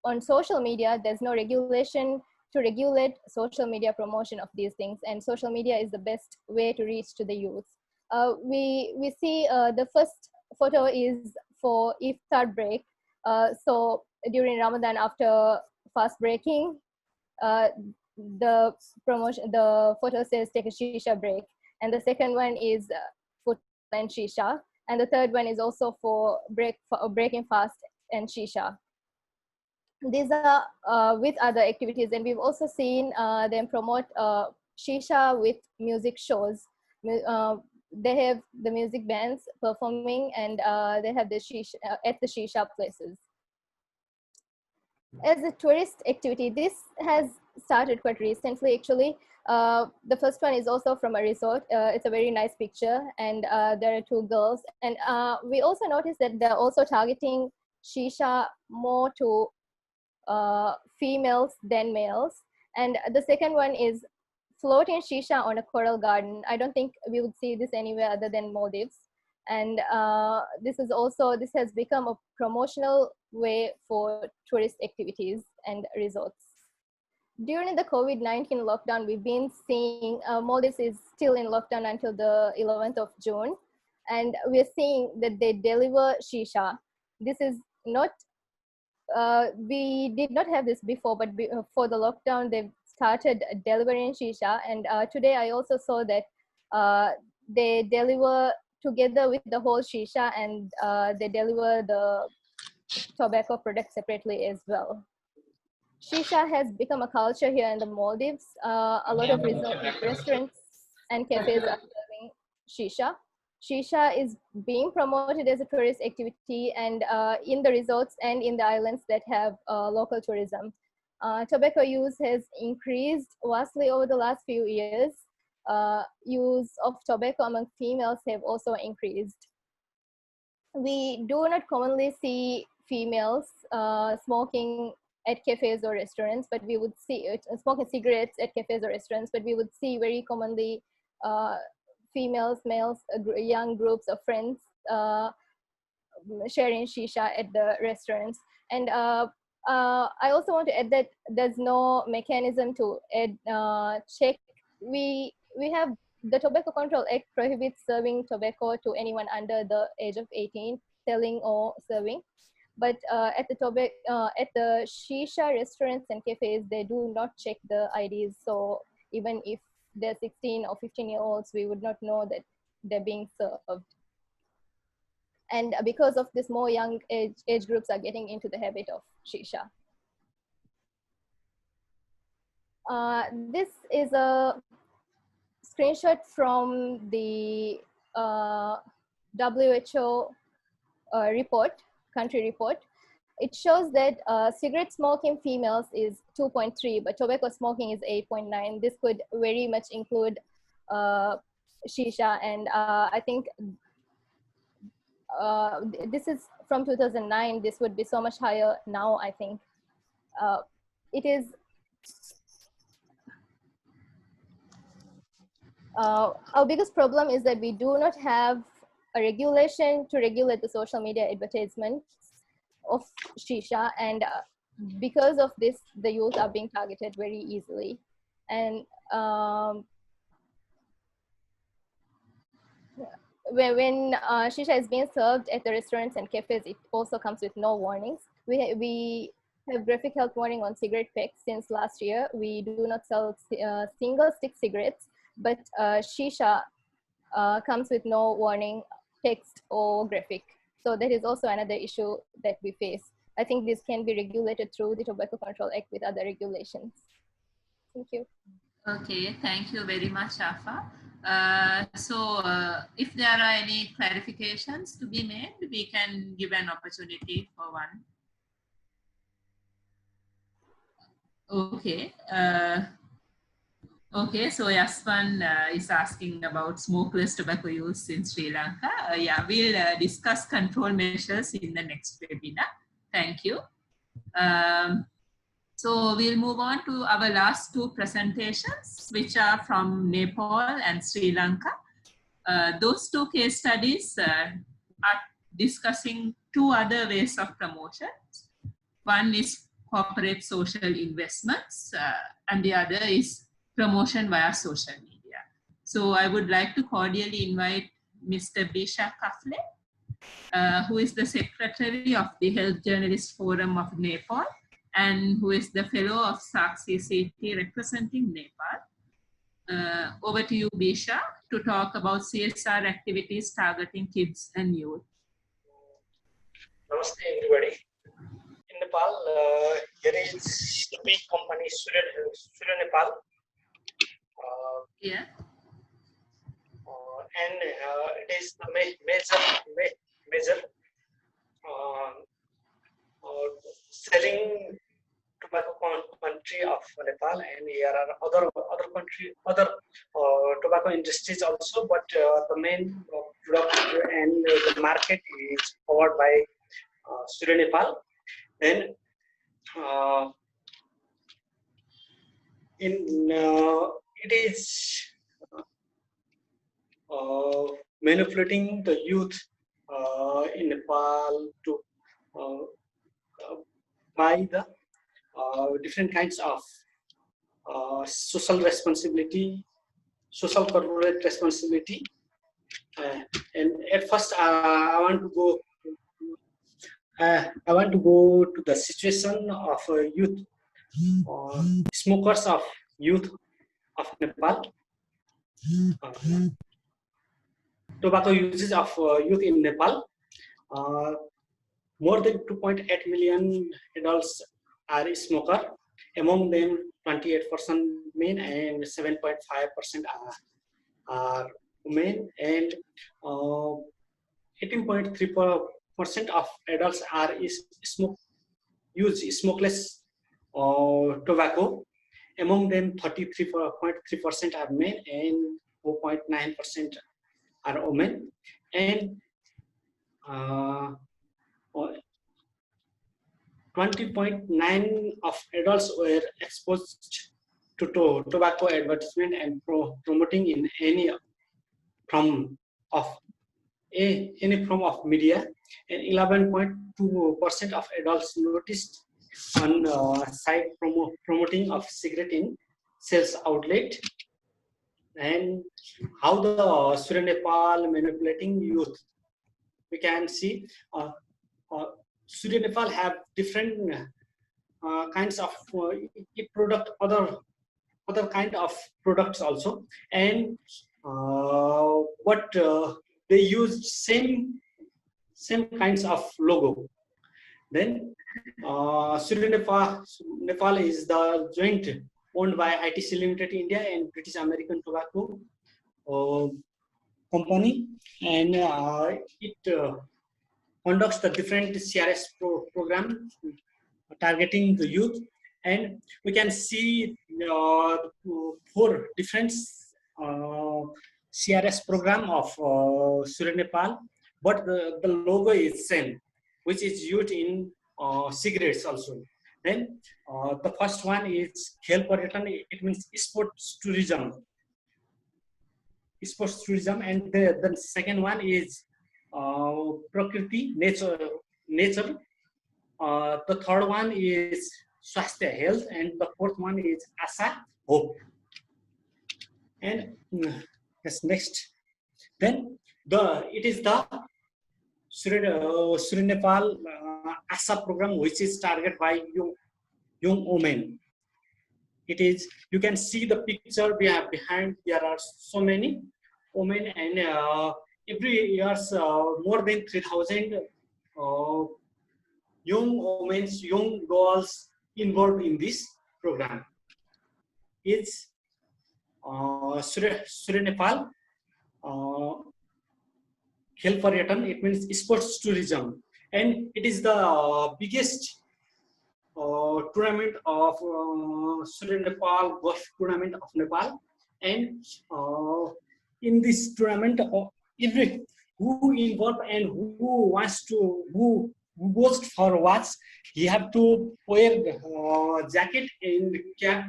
on social media, there's no regulation to regulate social media promotion of these things, and social media is the best way to reach to the youth. We see the first photo is for iftar break. So during Ramadan, after fast breaking, the photo says take a shisha break, and the second one is foot and shisha, and the third one is also for breaking fast and shisha. These are with other activities, and we've also seen them promote Shisha with music shows. They have the music bands performing, and they have the Shisha at the Shisha places. As a tourist activity, this has started quite recently, actually. The first one is also from a resort. It's a very nice picture, and there are two girls. And we also noticed that they're also targeting Shisha more to females than males. And the second one is floating Shisha on a coral garden. I don't think we would see this anywhere other than Maldives. And this has become a promotional way for tourist activities and resorts. During the COVID-19 lockdown, we've been seeing Maldives is still in lockdown until the 11th of June. And we're seeing that they deliver Shisha. This is not, we did not have this before, but for the lockdown, they've started delivering Shisha. And today I also saw that they deliver together with the whole Shisha, and they deliver the tobacco product separately as well. Shisha has become a culture here in the Maldives. A lot of restaurants and cafes are serving Shisha. Shisha is being promoted as a tourist activity, and in the resorts and in the islands that have local tourism. Tobacco use has increased vastly over the last few years. Use of tobacco among females have also increased. We do not commonly see females smoking at cafes or restaurants, but we would see smoking cigarettes at cafes or restaurants, but we would see very commonly females, males, young groups of friends sharing Shisha at the restaurants. And I also want to add that there's no mechanism to check. We have the Tobacco Control Act prohibits serving tobacco to anyone under the age of 18, selling or serving. But at the shisha restaurants and cafes, they do not check the IDs. So even if they're 16 or 15-year-olds, we would not know that they're being served. And because of this, more young age groups are getting into the habit of shisha. This is a screenshot from the WHO report, country report. It shows that cigarette smoking females is 2.3, but tobacco smoking is 8.9. This could very much include shisha, and I think this is from 2009. This would be so much higher now, I think. It is our biggest problem is that we do not have a regulation to regulate the social media advertisements of shisha, and because of this, the youth are being targeted very easily. And when shisha is being served at the restaurants and cafes, it also comes with no warnings. We have graphic health warning on cigarette packs since last year. We do not sell single stick cigarettes, but shisha comes with no warning, text or graphic. So that is also another issue that we face. I think this can be regulated through the Tobacco Control Act with other regulations. Thank you. Okay, thank you very much, Afa. If there are any clarifications to be made, we can give an opportunity for one. Okay. Okay, so Yaswan is asking about smokeless tobacco use in Sri Lanka. Yeah, we'll discuss control measures in the next webinar. Thank you. So we'll move on to our last two presentations, which are from Nepal and Sri Lanka. Those two case studies are discussing two other ways of promotion. One is corporate social investments, and the other is promotion via social media. So I would like to cordially invite Mr. Bisha Kafle, who is the Secretary of the Health Journalist Forum of Nepal, and who is the Fellow of SARC CCT representing Nepal. Over to you, Bisha, to talk about CSR activities targeting kids and youth. Namaste, everybody. In Nepal, there is a big company, Surya Nepal. Yeah. And it is the major selling tobacco country of Nepal, and here are other tobacco industries also, but the main product and the market is covered by Surya Nepal. Then it is manipulating the youth in Nepal to buy the different kinds of social responsibility, social corporate responsibility. And at first, I want to go to the situation of youth, smokers of youth of Nepal. Tobacco uses of youth in Nepal. More than 2.8 million adults are smoker. Among them, 28% men and 7.5% are women, and 18.3% of adults are use smokeless tobacco. Among them, 33.3% are men and 4.9% are women, and 20.9% of adults were exposed to tobacco advertisement and promoting in any form of media, and 11.2% of adults noticed on site promoting of cigarette in sales outlet. and how the Surya Nepal manipulating youth. We can see Surya Nepal have different kinds of product, other kind of products also, and what they use same kinds of logo. Then Surya Nepal is the joint owned by ITC Limited India and British American Tobacco Company, and it conducts the different CRS program targeting the youth. And we can see 4 different CRS program of Surya Nepal, but the logo is same, which is used in cigarettes also. Then the first one is Khel Pariyatan, it means sports tourism. Sports tourism, and the second one is Prakriti, nature. The third one is Swasthya, health, and the fourth one is Asa, hope. And yes, next. Then it is the Surya Nepal Asa program, which is targeted by young women. It is, you can see the picture we have behind. There are so many women, and every year more than 3,000 young women, young girls involved in this program. It's Surya Nepal Khel Pariyatan, it means sports tourism, and it is the biggest tournament of Surya Nepal, golf tournament of Nepal. And in this tournament, every who involved and who wants to, who goes for watch, he have to wear jacket and cap.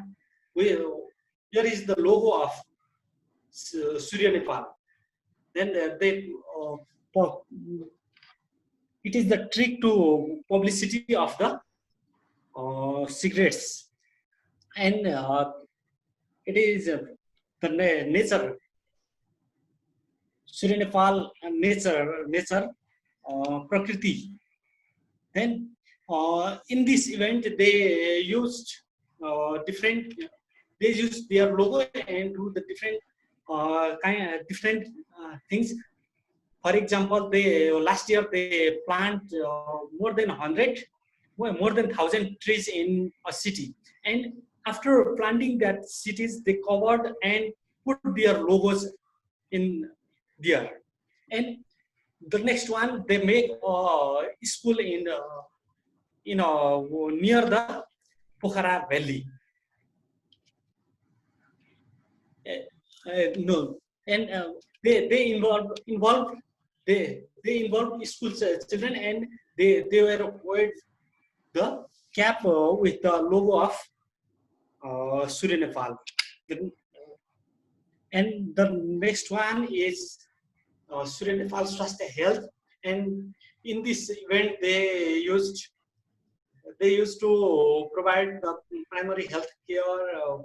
Here is the logo of Surya Nepal. Then it is the trick to publicity of the cigarettes, and it is the nature, Surya Nepal nature, Prakriti. Then in this event they used they used their logo and do the different different things. For example, last year they planted more than 1,000 trees in a city, and after planting that cities, they covered and put their logos in there. And the next one, they make a school in near the Pokhara Valley. No, and they involve school children, and they were wearing the cap with the logo of Surya Nepal. And the next one is Surya Nepal Swasthya Health, and in this event they used to provide the primary health care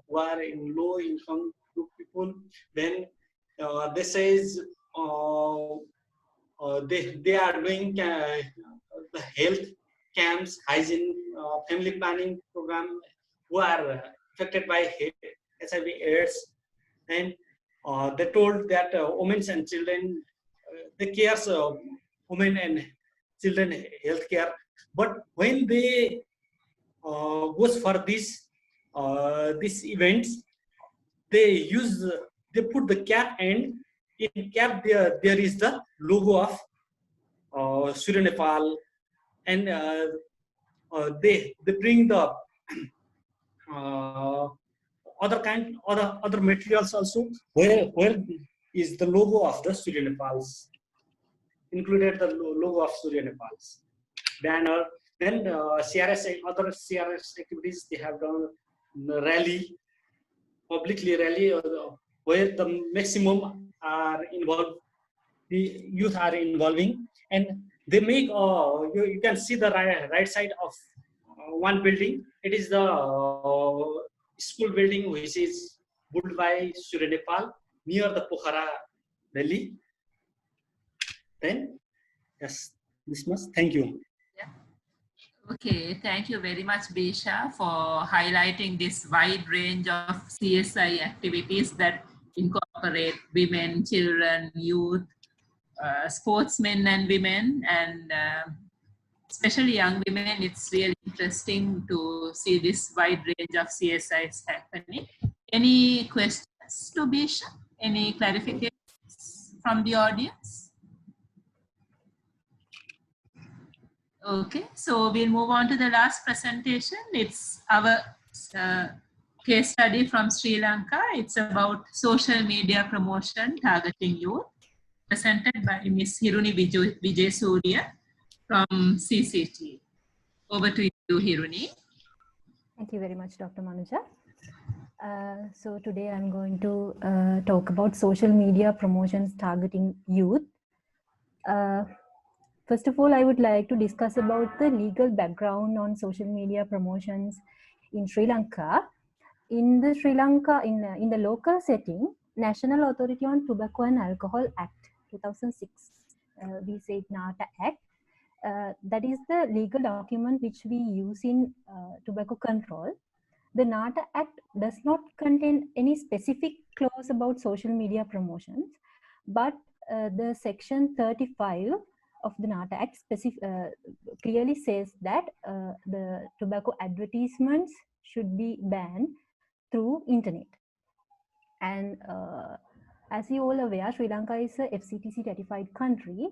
who are in low income group people. Then they says they are doing the health camps, hygiene, family planning program who are affected by HIV/AIDS, and they told that women and children, they cares women and children health care. But when they goes for these events, they put the cap, and in cap there is the logo of Surya Nepal, and they bring the other materials also where is the logo of the Surya Nepal's, included the logo of Surya Nepal's banner. Then other CRS activities, they have done rally, publicly rally, where the maximum are involved, the youth are involving, and they make you can see the right side of one building. It is the school building which is built by Surya Nepal, near the Pokhara Valley. Then, yes, this much. Thank you. Yeah. Okay, thank you very much, Bisha, for highlighting this wide range of CSI activities that incorporate women, children, youth, sportsmen and women, and especially young women. It's really interesting to see this wide range of CSIs happening. Any questions to Bisha? Any clarifications from the audience? Okay, so we'll move on to the last presentation. It's our case study from Sri Lanka. It's about social media promotion targeting youth, presented by Ms. Hiruni Vijay Surya from CCT. Over to you, Hiruni. Thank you very much, Dr. Manuja. So today I'm going to talk about social media promotions targeting youth. First of all, I would like to discuss about the legal background on social media promotions in Sri Lanka. In the Sri Lanka, in the local setting, National Authority on Tobacco and Alcohol Act 2006, we say it NATA Act, that is the legal document which we use in tobacco control. The NATA Act does not contain any specific clause about social media promotions, but the section 35 of the NATA Act clearly says that the tobacco advertisements should be banned through internet. And as you all aware, Sri Lanka is a FCTC ratified country.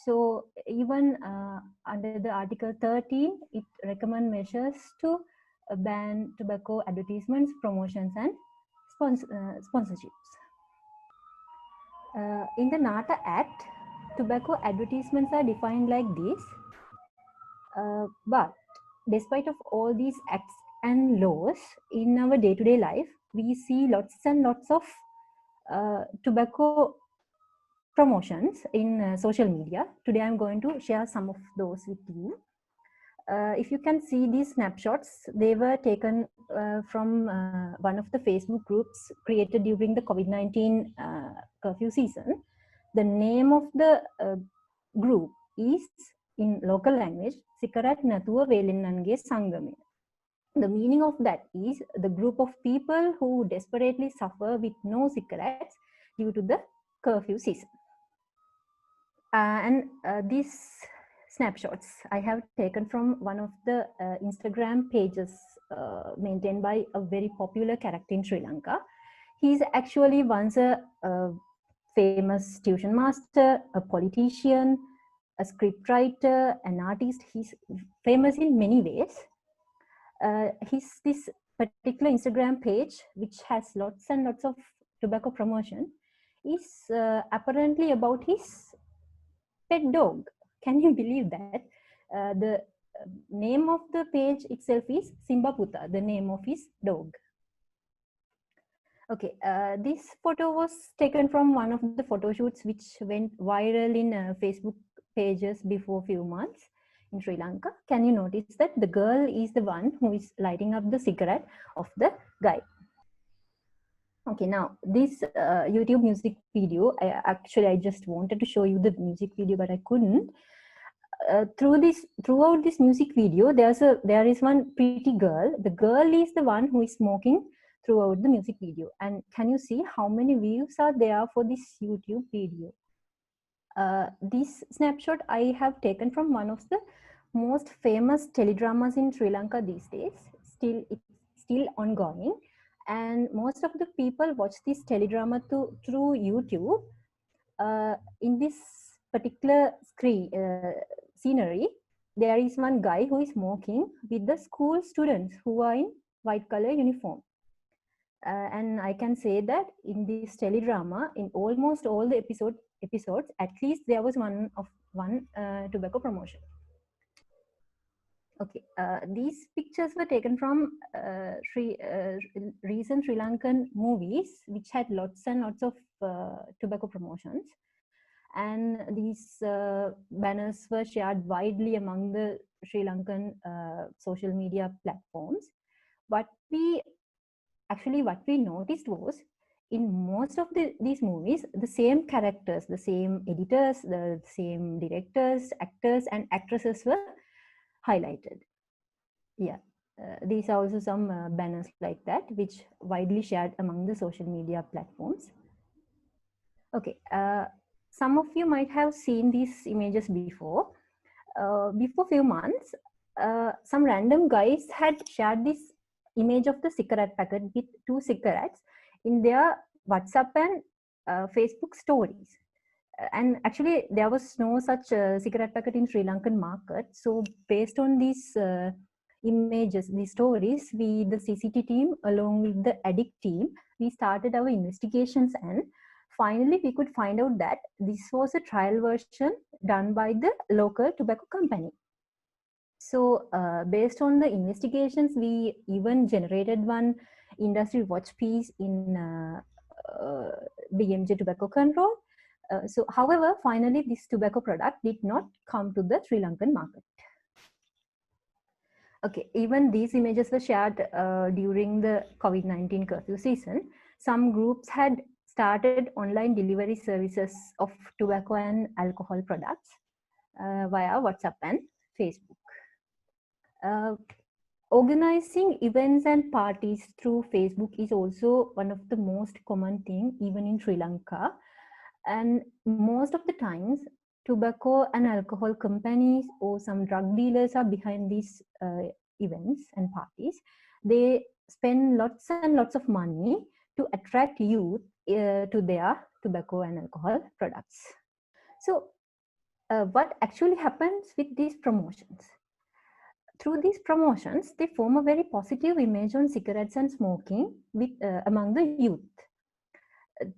So even under the Article 13, it recommends measures to ban tobacco advertisements, promotions, and sponsorships. In the NATA Act, tobacco advertisements are defined like this. But despite of all these acts and laws, in our day-to-day life, we see lots and lots of tobacco promotions in social media. Today I'm going to share some of those with you. If you can see these snapshots, they were taken from one of the Facebook groups created during the COVID-19 curfew season. The name of the group is, in local language, Sikarat Natuwa Velennange Sangame. The meaning of that is the group of people who desperately suffer with no cigarettes due to the curfew season. These snapshots I have taken from one of the Instagram pages maintained by a very popular character in Sri Lanka. He's actually once a famous tuition master, a politician, a scriptwriter, an artist. He's famous in many ways. This particular Instagram page, which has lots and lots of tobacco promotion, is apparently about his pet dog. Can you believe that? The name of the page itself is Simba Puta, the name of his dog. Okay, this photo was taken from one of the photo shoots which went viral in Facebook pages before a few months in Sri Lanka. Can you notice that the girl is the one who is lighting up the cigarette of the guy? Okay, now this YouTube music video, I just wanted to show you the music video, but I couldn't. Throughout this music video, there is one pretty girl. The girl is the one who is smoking throughout the music video. And can you see how many views are there for this YouTube video? This snapshot I have taken from one of the most famous teledramas in Sri Lanka these days. It's still ongoing, and most of the people watch this teledrama through YouTube. In this particular scenery, there is one guy who is smoking with the school students who are in white color uniform. And I can say that in this teledrama, in almost all the episodes, at least there was one tobacco promotion. Okay, these pictures were taken from recent Sri Lankan movies, which had lots and lots of tobacco promotions. And these banners were shared widely among the Sri Lankan social media platforms. What we noticed was, in most of these movies, the same characters, the same editors, the same directors, actors and actresses were highlighted. Yeah, these are also some banners like that, which widely shared among the social media platforms. Okay, some of you might have seen these images before. Before few months, some random guys had shared this image of the cigarette packet with 2 cigarettes in their WhatsApp and Facebook stories. And actually, there was no such cigarette packet in Sri Lankan market. So based on these images, these stories, we, the CCT team, along with the addict team, we started our investigations, and finally we could find out that this was a trial version done by the local tobacco company. So based on the investigations, we even generated one industry watch piece in BMJ Tobacco Control. However, finally, this tobacco product did not come to the Sri Lankan market. Okay, even these images were shared during the COVID-19 curfew season. Some groups had started online delivery services of tobacco and alcohol products via WhatsApp and Facebook. Organizing events and parties through Facebook is also one of the most common thing, even in Sri Lanka. And most of the times, tobacco and alcohol companies or some drug dealers are behind these events and parties. They spend lots and lots of money to attract youth to their tobacco and alcohol products. So what actually happens with these promotions? Through these promotions, they form a very positive image on cigarettes and smoking with, among the youth.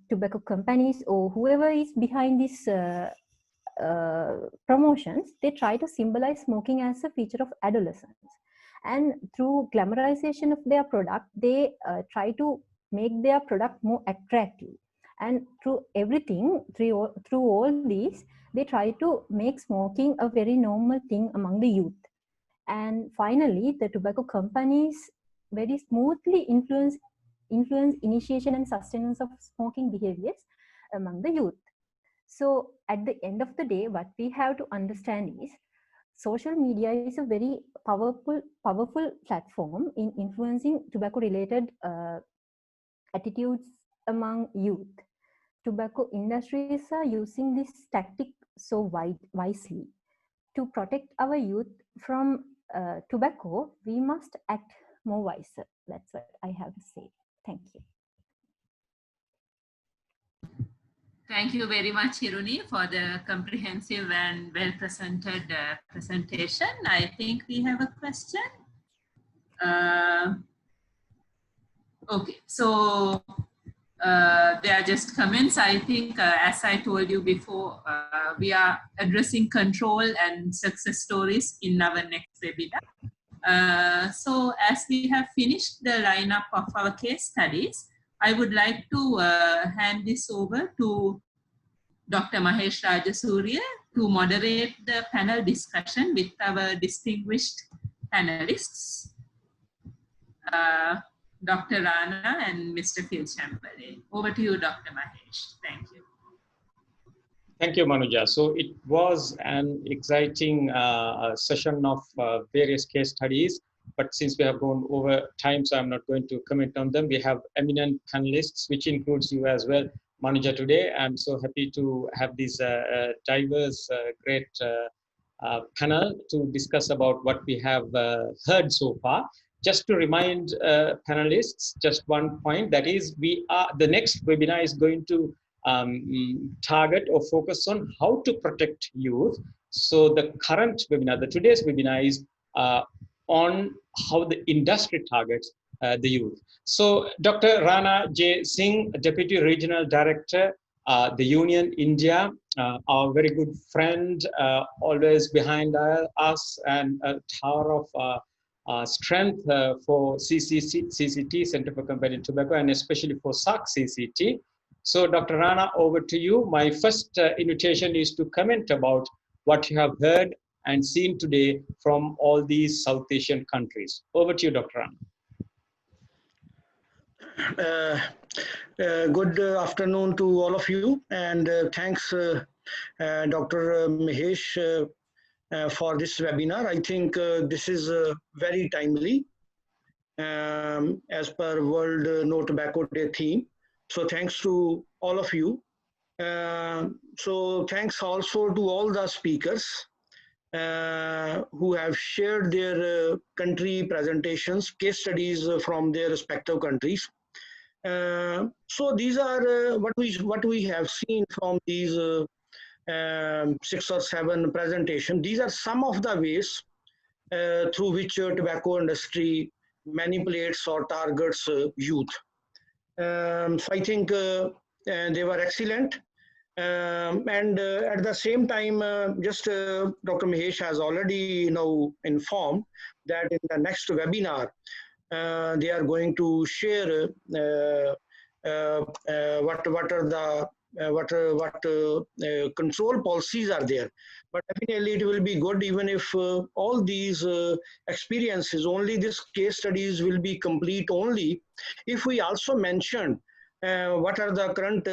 Tobacco companies or whoever is behind these promotions, they try to symbolize smoking as a feature of adolescence. And through glamorization of their product, they try to make their product more attractive. And through everything, through all these, they try to make smoking a very normal thing among the youth. And finally, the tobacco companies very smoothly influence initiation and sustenance of smoking behaviors among the youth. So at the end of the day, what we have to understand is social media is a very powerful platform in influencing tobacco related attitudes among youth. Tobacco industries are using this tactic so wisely. To protect our youth from tobacco, we must act more wiser. That's what I have to say. Thank you. Thank you very much, Hiruni, for the comprehensive and well-presented presentation. I think we have a question. Okay, so they are just comments. I think, as I told you before, we are addressing control and success stories in our next webinar. So as we have finished the lineup of our case studies, I would like to hand this over to Dr. Mahesh Rajasurya to moderate the panel discussion with our distinguished panelists, Dr. Rana and Mr. Phil Champale. Over to you, Dr. Mahesh. Thank you. Thank you, Manuja. So it was an exciting session of various case studies, but since we have gone over time, so I'm not going to comment on them. We have eminent panelists, which includes you as well, Manuja, today. I'm so happy to have this diverse, great panel to discuss about what we have heard so far. Just to remind panelists, just one point, that is, the next webinar is going to target or focus on how to protect youth. So the current webinar, today's webinar is on how the industry targets the youth. So Dr. Rana J. Singh, Deputy Regional Director, the Union India, our very good friend, always behind us, and a tower of strength for CCT, Center for Comparative Tobacco, and especially for SARC CCT. So Dr. Rana, over to you. My first invitation is to comment about what you have heard and seen today from all these South Asian countries. Over to you, Dr. Rana. Good afternoon to all of you, and thanks, Dr. Mahesh, for this webinar. I think this is very timely as per World No Tobacco Day theme. So thanks to all of you. So thanks also to all the speakers who have shared their country presentations, case studies from their respective countries. So these are what we have seen from these 6 or 7 presentations. These are some of the ways through which tobacco industry manipulates or targets youth. So I think they were excellent. And at the same time, Dr. Mahesh has already informed that in the next webinar, they are going to share what control policies are there. But definitely it will be good even if all these experiences, only this case studies will be complete only if we also mention what are the current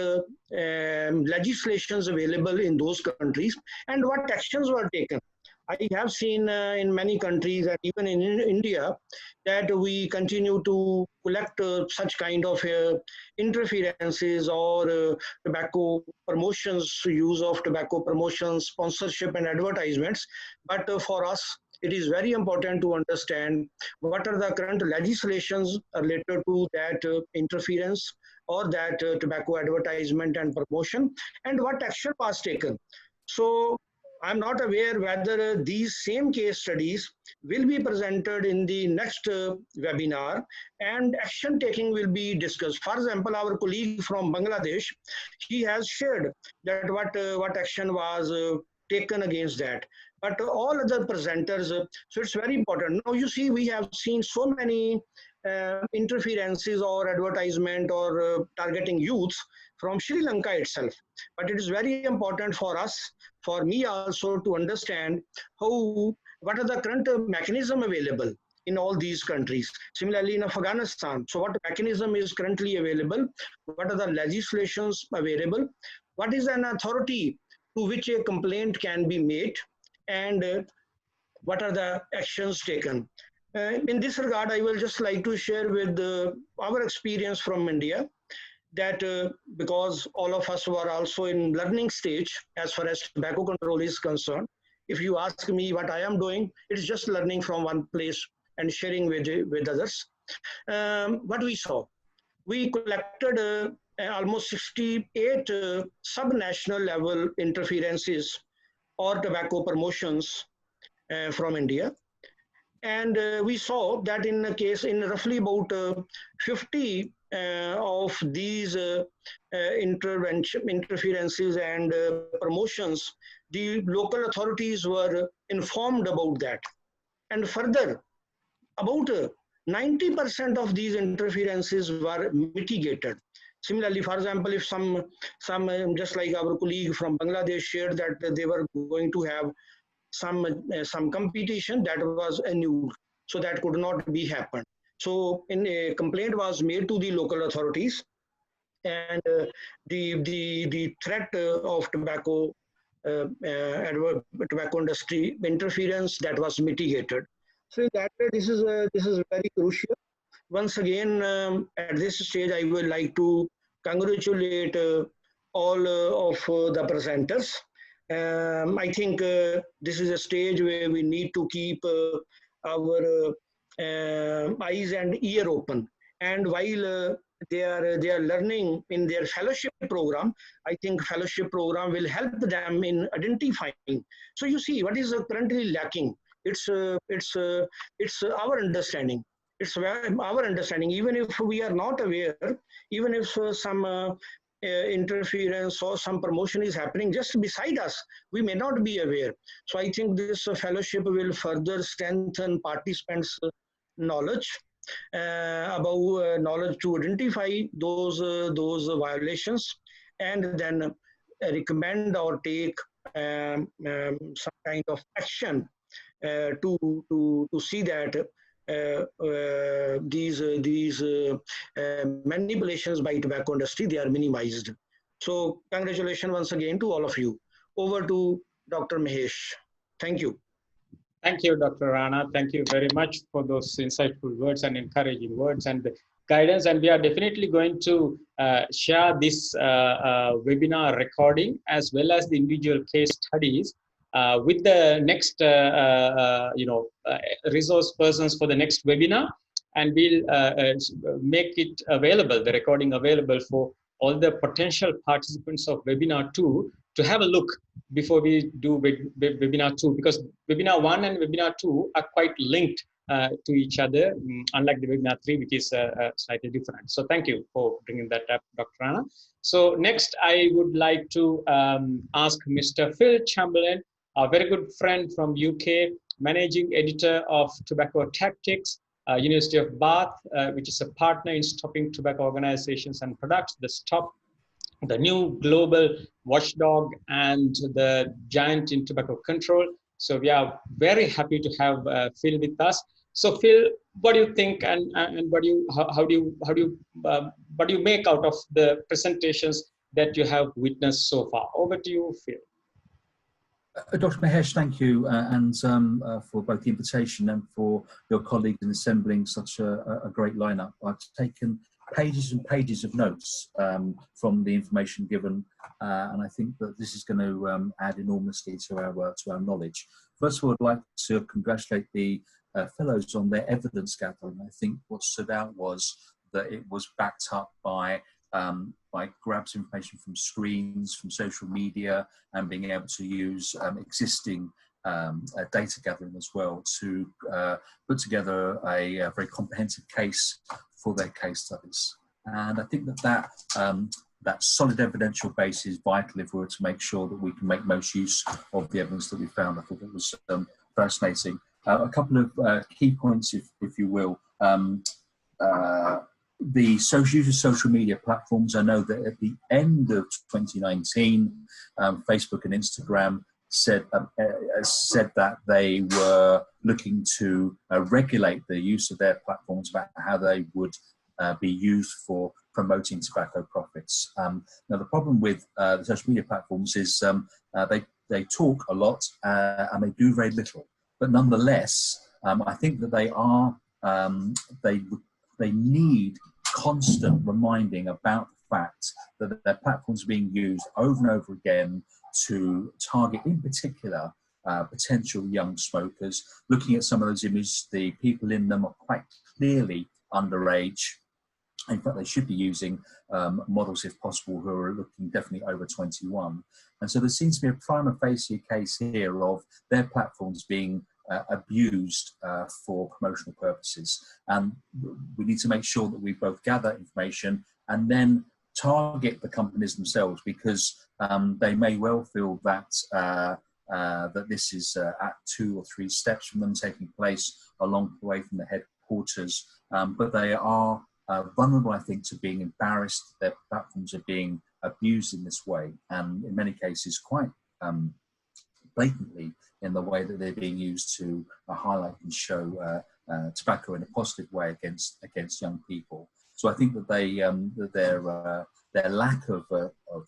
legislations available in those countries and what actions were taken. I have seen in many countries and even in India that we continue to collect such kind of interferences or tobacco promotions, use of tobacco promotions, sponsorship and advertisements. But for us, it is very important to understand what are the current legislations related to that interference or that tobacco advertisement and promotion and what action was taken. So I'm not aware whether these same case studies will be presented in the next webinar and action taking will be discussed. For example, our colleague from Bangladesh, he has shared that what action was taken against that. But all other presenters, so it's very important. Now you see, we have seen so many interferences or advertisement or targeting youths from Sri Lanka itself. But it is very important for us, for me also, to understand what are the current mechanism available in all these countries. Similarly, in Afghanistan, so what mechanism is currently available? What are the legislations available? What is an authority to which a complaint can be made? And what are the actions taken? In this regard, I will just like to share with our experience from India that because all of us were also in learning stage as far as tobacco control is concerned. If you ask me what I am doing, it's just learning from one place and sharing with others. What we saw, we collected almost 68 sub-national level interferences or tobacco promotions from India. And we saw that in roughly about 50 of these interferences and promotions, the local authorities were informed about that. And further, about 90% of these interferences were mitigated. Similarly, for example, if some just like our colleague from Bangladesh shared that they were going to have some competition that was annulled, so that could not be happened. So a complaint was made to the local authorities, and the threat of tobacco industry interference that was mitigated. So that this is very crucial. Once again, at this stage, I would like to congratulate all of the presenters. I think this is a stage where we need to keep our eyes and ear open. And while they are learning in their fellowship program, I think fellowship program will help them in identifying. So you see, what is currently lacking? It's our understanding. It's our understanding. Even if we are not aware, even if some interference or some promotion is happening just beside us, we may not be aware. So I think this fellowship will further strengthen participants' knowledge about knowledge to identify those violations, and then recommend or take some kind of action to see that manipulations by tobacco industry, they are minimized. So congratulations once again to all of you. Over to Dr. Mahesh. Thank you. Thank you, Dr. Rana. Thank you very much for those insightful words and encouraging words and the guidance. And we are definitely going to share this webinar recording as well as the individual case studies with the next, resource persons for the next webinar. And we'll make it available, the recording available for all the potential participants of webinar 2 to have a look before we do webinar 2, because webinar 1 and webinar 2 are quite linked to each other, unlike the webinar 3, which is slightly different. So thank you for bringing that up, Dr. Rana. So next, I would like to ask Mr. Phil Chamberlain, a very good friend from UK, managing editor of Tobacco Tactics, University of Bath, which is a partner in Stopping Tobacco Organizations and Products, the STOP, the new global watchdog and the giant in tobacco control. So we are very happy to have Phil with us. So Phil, what do you think, and what do you make out of the presentations that you have witnessed so far? Over to you, Phil. Dr. Mahesh, thank you, for both the invitation and for your colleagues in assembling such a great lineup. I've taken pages and pages of notes from the information given, and I think that this is going to add enormously to our knowledge. First of all, I'd like to congratulate the fellows on their evidence gathering. I think what stood out was that it was backed up by grabs information from screens, from social media, and being able to use existing data gathering as well to put together a very comprehensive case for their case studies. And I think that solid evidential base is vital if we were to make sure that we can make most use of the evidence that we found. I thought it was fascinating. A couple of key points, if you will. The use of social media platforms. I know that at the end of 2019, Facebook and Instagram said that they were looking to regulate the use of their platforms, about how they would be used for promoting tobacco profits. Now, the problem with the social media platforms is they talk a lot and they do very little. But nonetheless, I think that they are they need constant reminding about the fact that their platforms are being used over and over again to target, in particular, potential young smokers. Looking at some of those images, the people in them are quite clearly underage. In fact, they should be using models, if possible, who are looking definitely over 21. And so there seems to be a prima facie case here of their platforms being abused for promotional purposes. And we need to make sure that we both gather information and then target the companies themselves, because they may well feel that that this is at 2 or 3 steps from them taking place a long way from the headquarters, but they are vulnerable, I think, to being embarrassed. Their platforms are being abused in this way, and in many cases quite blatantly in the way that they're being used to highlight and show tobacco in a positive way against young people. So I think that their lack of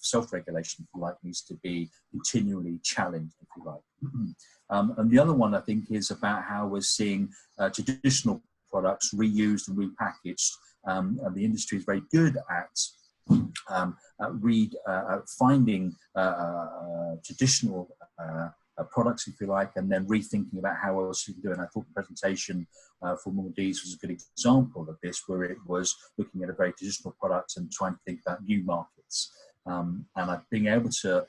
self-regulation, if you like, needs to be continually challenged, if you like. And the other one, I think, is about how we're seeing traditional products reused and repackaged. And the industry is very good at finding traditional products, if you like, and then rethinking about how else you can do it. And I thought the presentation for Maldives was a good example of this, where it was looking at a very traditional product and trying to think about new markets. And being able to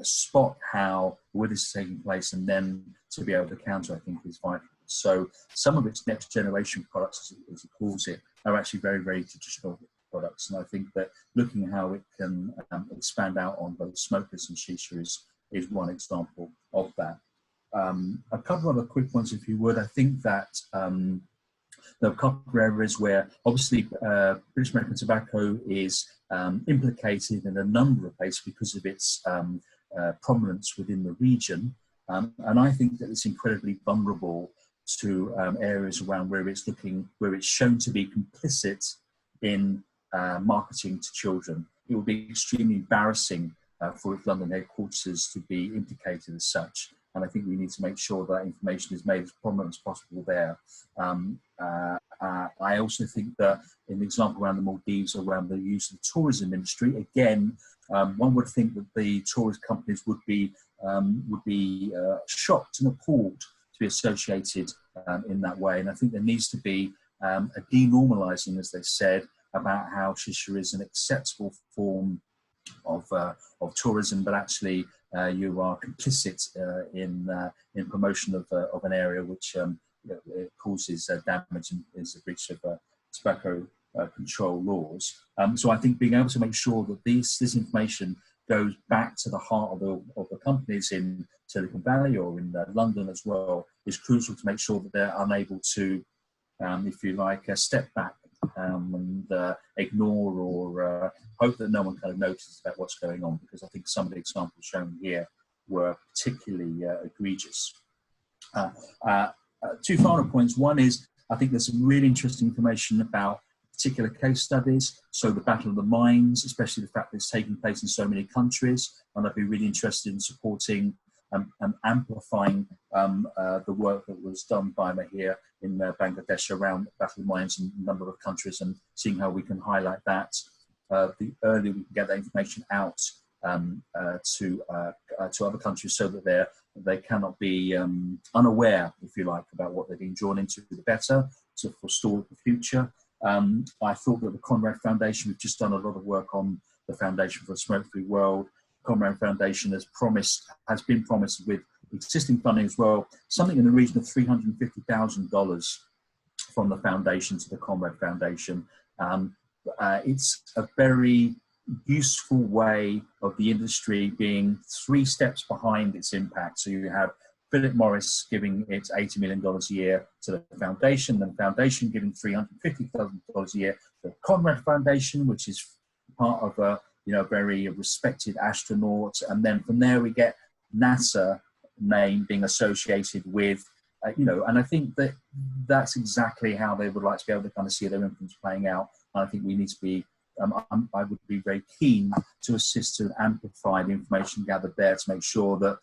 spot how this is taking place and then to be able to counter, I think, is vital. So some of its next generation products, as it calls it, are actually very, very traditional products. And I think that looking at how it can expand out on both smokers and shisha is one example of that. A couple of other quick ones, if you would. I think that there are a couple of areas where obviously British American Tobacco is implicated in a number of places because of its prominence within the region. And I think that it's incredibly vulnerable to areas around where it's shown to be complicit in marketing to children. It would be extremely embarrassing for its London headquarters to be implicated as such. And I think we need to make sure that information is made as prominent as possible there. I also think that in the example around the Maldives, around the use of the tourism industry, again, one would think that the tourist companies would be shocked and appalled to be associated in that way. And I think there needs to be a denormalizing, as they said, about how shisha is an acceptable form of tourism, but actually you are complicit in promotion of an area which it causes damage and is a breach of tobacco control laws. So I think being able to make sure that this information goes back to the heart of the companies in Silicon Valley or in London as well is crucial to make sure that they're unable to, if you like, step back and ignore or hope that no one kind of notices about what's going on, because I think some of the examples shown here were particularly egregious. Two final points. One is, I think there's some really interesting information about particular case studies. So the Battle of the Mines, especially the fact that it's taking place in so many countries, and I'd be really interested in supporting and amplifying the work that was done by Mahir in Bangladesh around the Battle of the Mines in a number of countries, and seeing how we can highlight that. The earlier we can get that information out to other countries, so that they cannot be unaware, if you like, about what they're being drawn into, the better, to forestall the future. I thought that the Conrad Foundation, we've just done a lot of work on the Foundation for a Smoke-Free World. Conrad Foundation has been promised with existing funding as well, something in the region of $350,000 from the foundation to the Conrad Foundation. It's a very useful way of the industry being 3 steps behind its impact. So you have Philip Morris giving its $80 million a year to the foundation, then the foundation giving $350,000 a year to the Conrad Foundation, which is part of a very respected astronaut. And then from there we get NASA name being associated with, and I think that that's exactly how they would like to be able to kind of see their influence playing out. And I think we need to be, I would be very keen to assist to amplify the information gathered there to make sure that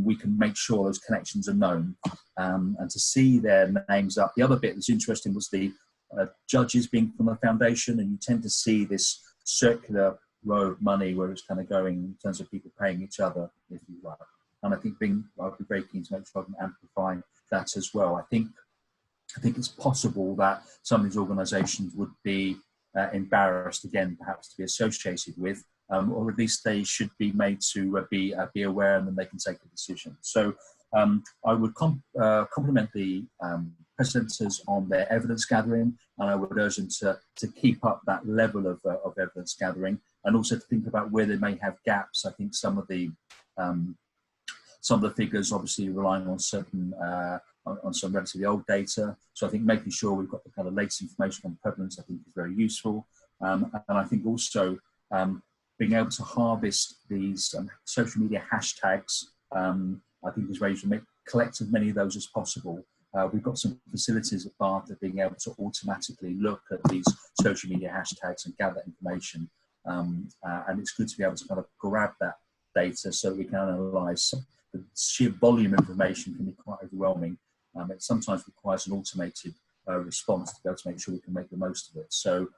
we can make sure those connections are known and to see their names up. The other bit that's interesting was the judges being from the foundation, and you tend to see this circular row of money where it's kind of going in terms of people paying each other, if you like. And I think I'd be very keen to make sure I can amplify that as well. I think it's possible that some of these organisations would be embarrassed, again, perhaps to be associated with, or at least they should be made to be aware, and then they can take a decision. So I would compliment the presenters on their evidence gathering, and I would urge them to keep up that level of evidence gathering, and also to think about where they may have gaps. I think some of the figures obviously relying on certain on some relatively old data. So I think making sure we've got the kind of latest information on prevalence, I think, is very useful. And I think also being able to harvest these social media hashtags, I think is where you should collect as many of those as possible. We've got some facilities at Bath that being able to automatically look at these social media hashtags and gather information. And it's good to be able to kind of grab that data so we can analyse. The sheer volume of information can be quite overwhelming. It sometimes requires an automated response to be able to make sure we can make the most of it. So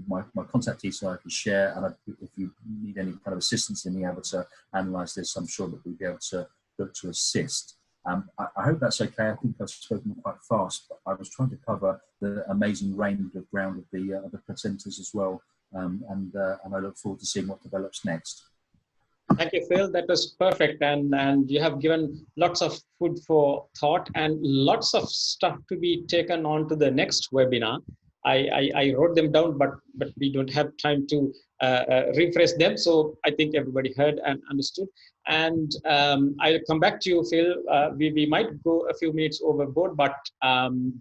my contact details I can share, and if you need any kind of assistance in being able to analyse this, I'm sure that we'll be able to look to assist. I hope that's okay. I think I've spoken quite fast, but I was trying to cover the amazing range of ground of the presenters as well, and I look forward to seeing what develops next. Thank you, Phil. That was perfect, and you have given lots of food for thought and lots of stuff to be taken on to the next webinar. I wrote them down, but we don't have time to refresh them. So I think everybody heard and understood. And I'll come back to you, Phil. We might go a few minutes overboard, but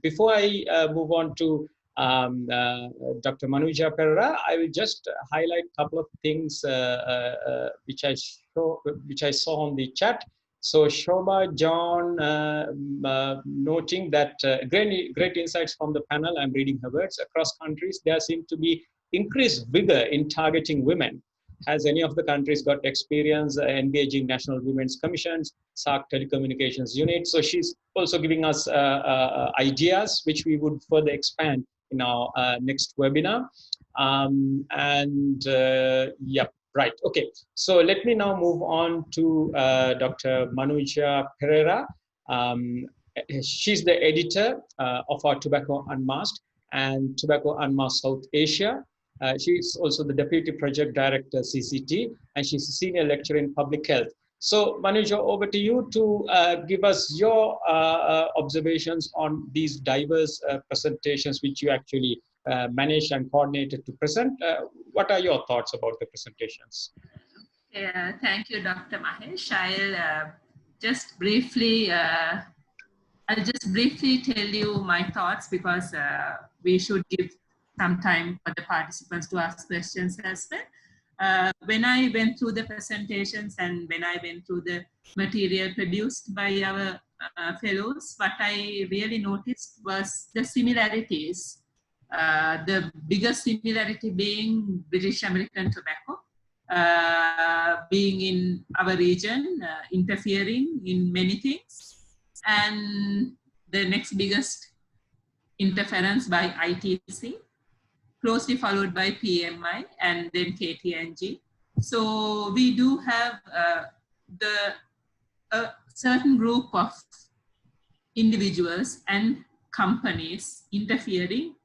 before I move on to Dr. Manuja Pereira, I will just highlight a couple of things which I saw on the chat. So Shobha John noting that great insights from the panel. I'm reading her words. Across countries, there seem to be increased vigor in targeting women. Has any of the countries got experience engaging National Women's Commissions, SARC Telecommunications Unit? So she's also giving us ideas which we would further expand in our next webinar. Yep, right, okay. So let me now move on to Dr. Manuja Pereira. She's the editor of our Tobacco Unmasked and Tobacco Unmasked South Asia. She's also the Deputy Project Director, CCT, and she's a Senior Lecturer in Public Health. So Manuja, over to you to give us your observations on these diverse presentations which you actually managed and coordinated to present. What are your thoughts about the presentations? Yeah, thank you, Dr. Mahesh. I'll just briefly tell you my thoughts because we should give some time for the participants to ask questions as well. When I went through the presentations and when I went through the material produced by our fellows, what I really noticed was the similarities. The biggest similarity being British American tobacco, being in our region, interfering in many things, and the next biggest interference by ITC, closely followed by PMI and then KT&G. So we do have a certain group of individuals and companies interfering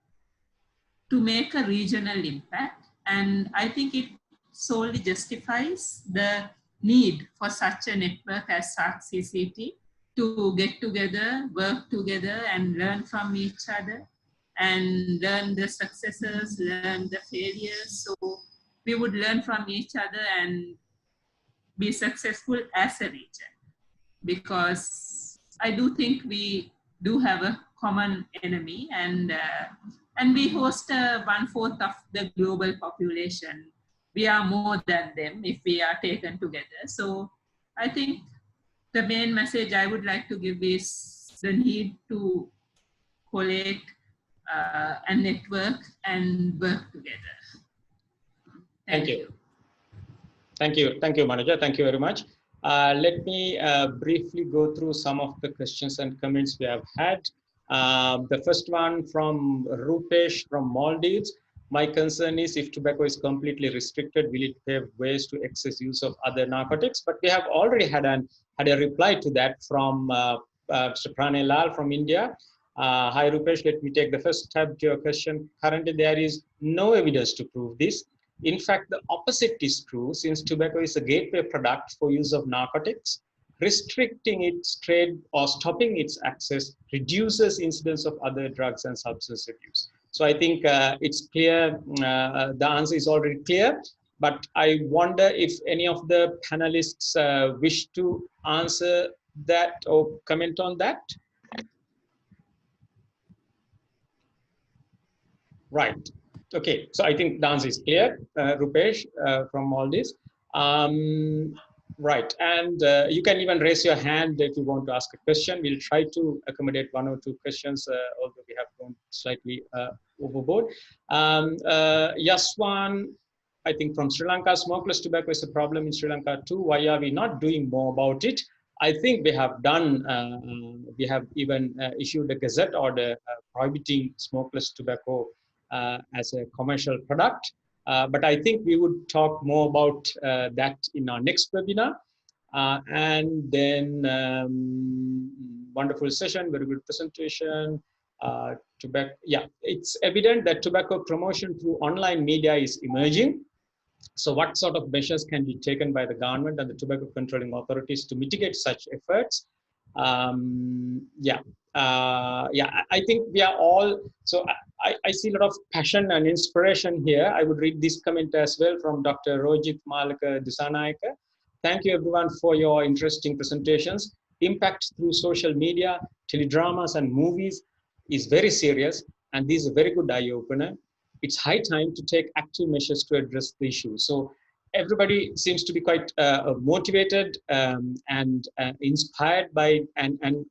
to make a regional impact. And I think it solely justifies the need for such a network as SARC CCT to get together, work together and learn from each other and learn the successes, learn the failures. So we would learn from each other and be successful as a region. Because I do think we do have a common enemy and we host 1/4 of the global population. We are more than them if we are taken together. So I think the main message I would like to give is the need to collate and network and work together. Thank you. Thank you, Manuja. Thank you very much. Let me briefly go through some of the questions and comments we have had. The first one from Rupesh from Maldives. My concern is if tobacco is completely restricted, will it pave ways to excess use of other narcotics? But we have already had a reply to that from Mr. Pranay Lal from India. Hi Rupesh, let me take the first stab to your question. Currently, there is no evidence to prove this. In fact, the opposite is true since tobacco is a gateway product for use of narcotics. Restricting its trade or stopping its access reduces incidence of other drugs and substance abuse. So I think it's clear, the answer is already clear, but I wonder if any of the panelists wish to answer that or comment on that. Right. Okay, so I think the answer is clear, Rupesh from Maldives. Right, and you can even raise your hand if you want to ask a question. We'll try to accommodate 1 or 2 questions, although we have gone slightly overboard. Yaswan, I think from Sri Lanka, smokeless tobacco is a problem in Sri Lanka too. Why are we not doing more about it? I think we have done, we have even issued a gazette order prohibiting smokeless tobacco as a commercial product. But I think we would talk more about that in our next webinar. And then wonderful session, very good presentation. Tobacco, yeah, it's evident that tobacco promotion through online media is emerging. So what sort of measures can be taken by the government and the tobacco controlling authorities to mitigate such efforts? I think we are all, so I see a lot of passion and inspiration here. I would read this comment as well from Dr. Rojit Malaka Disanayaka. Thank you everyone for your interesting presentations. Impact through social media, teledramas and movies is very serious, and this is a very good eye-opener. It's high time to take active measures to address the issue. So everybody seems to be quite motivated and inspired by and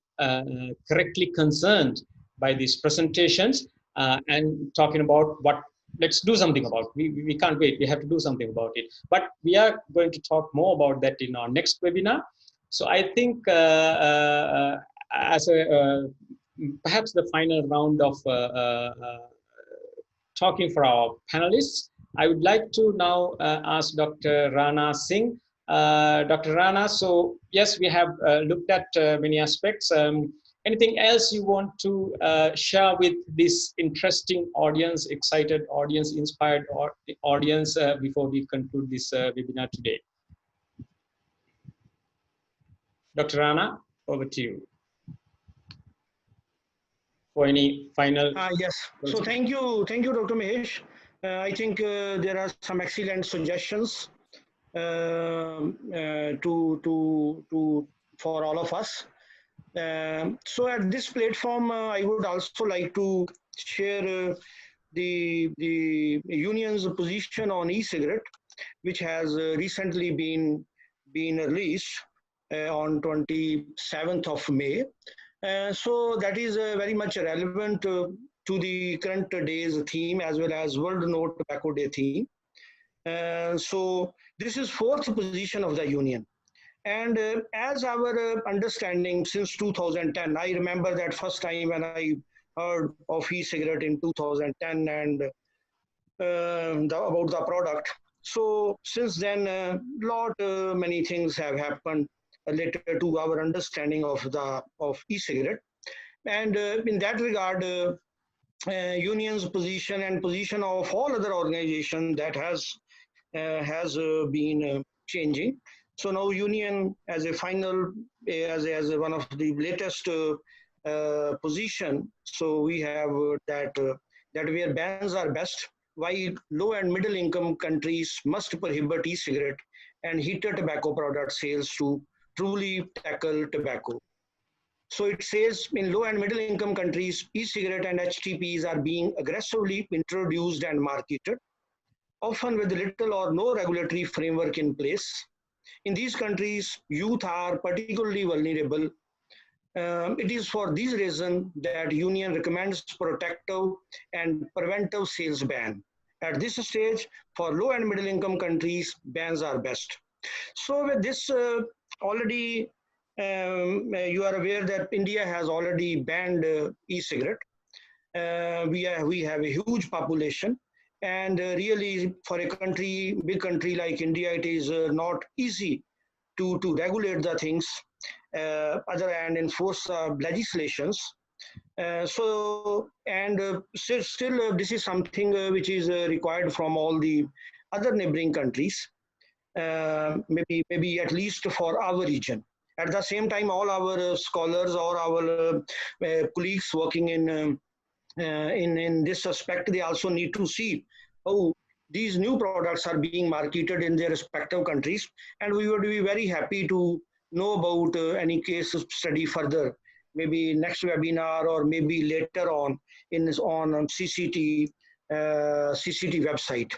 correctly concerned by these presentations and talking about what let's do something about. We can't wait. We have to do something about it. But we are going to talk more about that in our next webinar. So I think as a perhaps the final round of talking for our panelists, I would like to now ask Dr. Rana Singh. Dr. Rana, so yes, we have looked at many aspects. Anything else you want to share with this interesting audience, excited audience, inspired audience before we conclude this webinar today? Dr. Rana, over to you. For any final? Yes. So thank you, Dr. Mahesh. I think there are some excellent suggestions for all of us. So at this platform, I would also like to share the union's position on e-cigarette, which has recently been released on 27th of May. So that is very much relevant to the current day's theme as well as World No Tobacco Day theme. So this is fourth position of the union. And as our understanding since 2010, I remember that first time when I heard of e-cigarette in 2010 and about the product. So since then, many things have happened related to our understanding of e-cigarette. And in that regard, union's position and position of all other organizations that has been changing. So now union as a final, as one of the latest position. So we have that where bans are best, while low and middle income countries must prohibit e-cigarette and heated tobacco product sales to truly tackle tobacco. So it says in low and middle income countries, e-cigarette and HTPs are being aggressively introduced and marketed, often with little or no regulatory framework in place. In these countries, youth are particularly vulnerable. It is for this reason that union recommends protective and preventive sales ban. At this stage, for low and middle income countries, bans are best. So with this already, you are aware that India has already banned e-cigarette. We have a huge population. And really, for a big country like India, it is not easy to regulate the things other than enforce legislations. Still, this is something which is required from all the other neighboring countries, maybe at least for our region. At the same time, all our scholars or our colleagues working in this aspect, they also need to see how these new products are being marketed in their respective countries. And we would be very happy to know about any case study further, maybe next webinar or maybe later on on CCT website.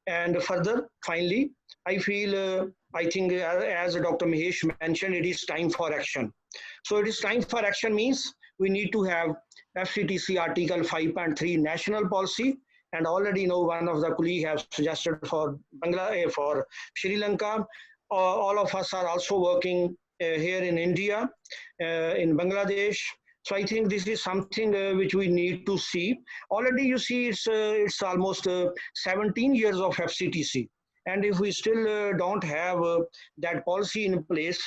And further, finally, I think as Dr. Mahesh mentioned, it is time for action. So it is time for action means we need to have FCTC Article 5.3 national policy, and already know one of the colleagues have suggested for for Sri Lanka. All of us are also working here in India, in Bangladesh. So I think this is something which we need to see. Already you see it's almost 17 years of FCTC. And if we still don't have that policy in place,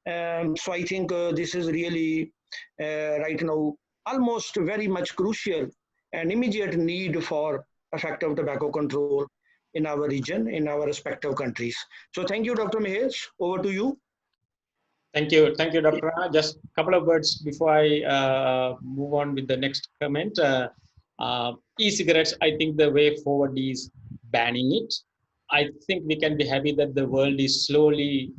so I think this is really right now almost very much crucial and immediate need for effective tobacco control in our region, in our respective countries. So thank you, Dr. Mahesh. Over to you. Thank you, Dr. Rana. Just a couple of words before I move on with the next comment. E-cigarettes, I think the way forward is banning it. I think we can be happy that the world is slowly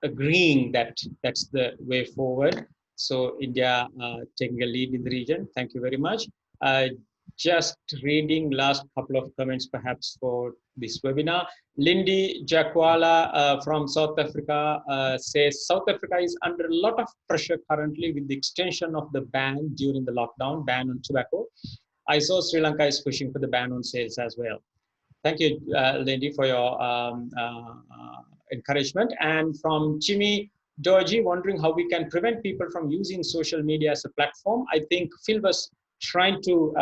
agreeing that that's the way forward. So India taking a lead in the region. Thank you very much. just reading last couple of comments perhaps for this webinar. Lindy Jakwala from South Africa says, South Africa is under a lot of pressure currently with the extension of the ban during the lockdown, ban on tobacco. I saw Sri Lanka is pushing for the ban on sales as well. Thank you, Lindy, for your encouragement. And from Jimmy Doji, wondering how we can prevent people from using social media as a platform. I think Phil was trying to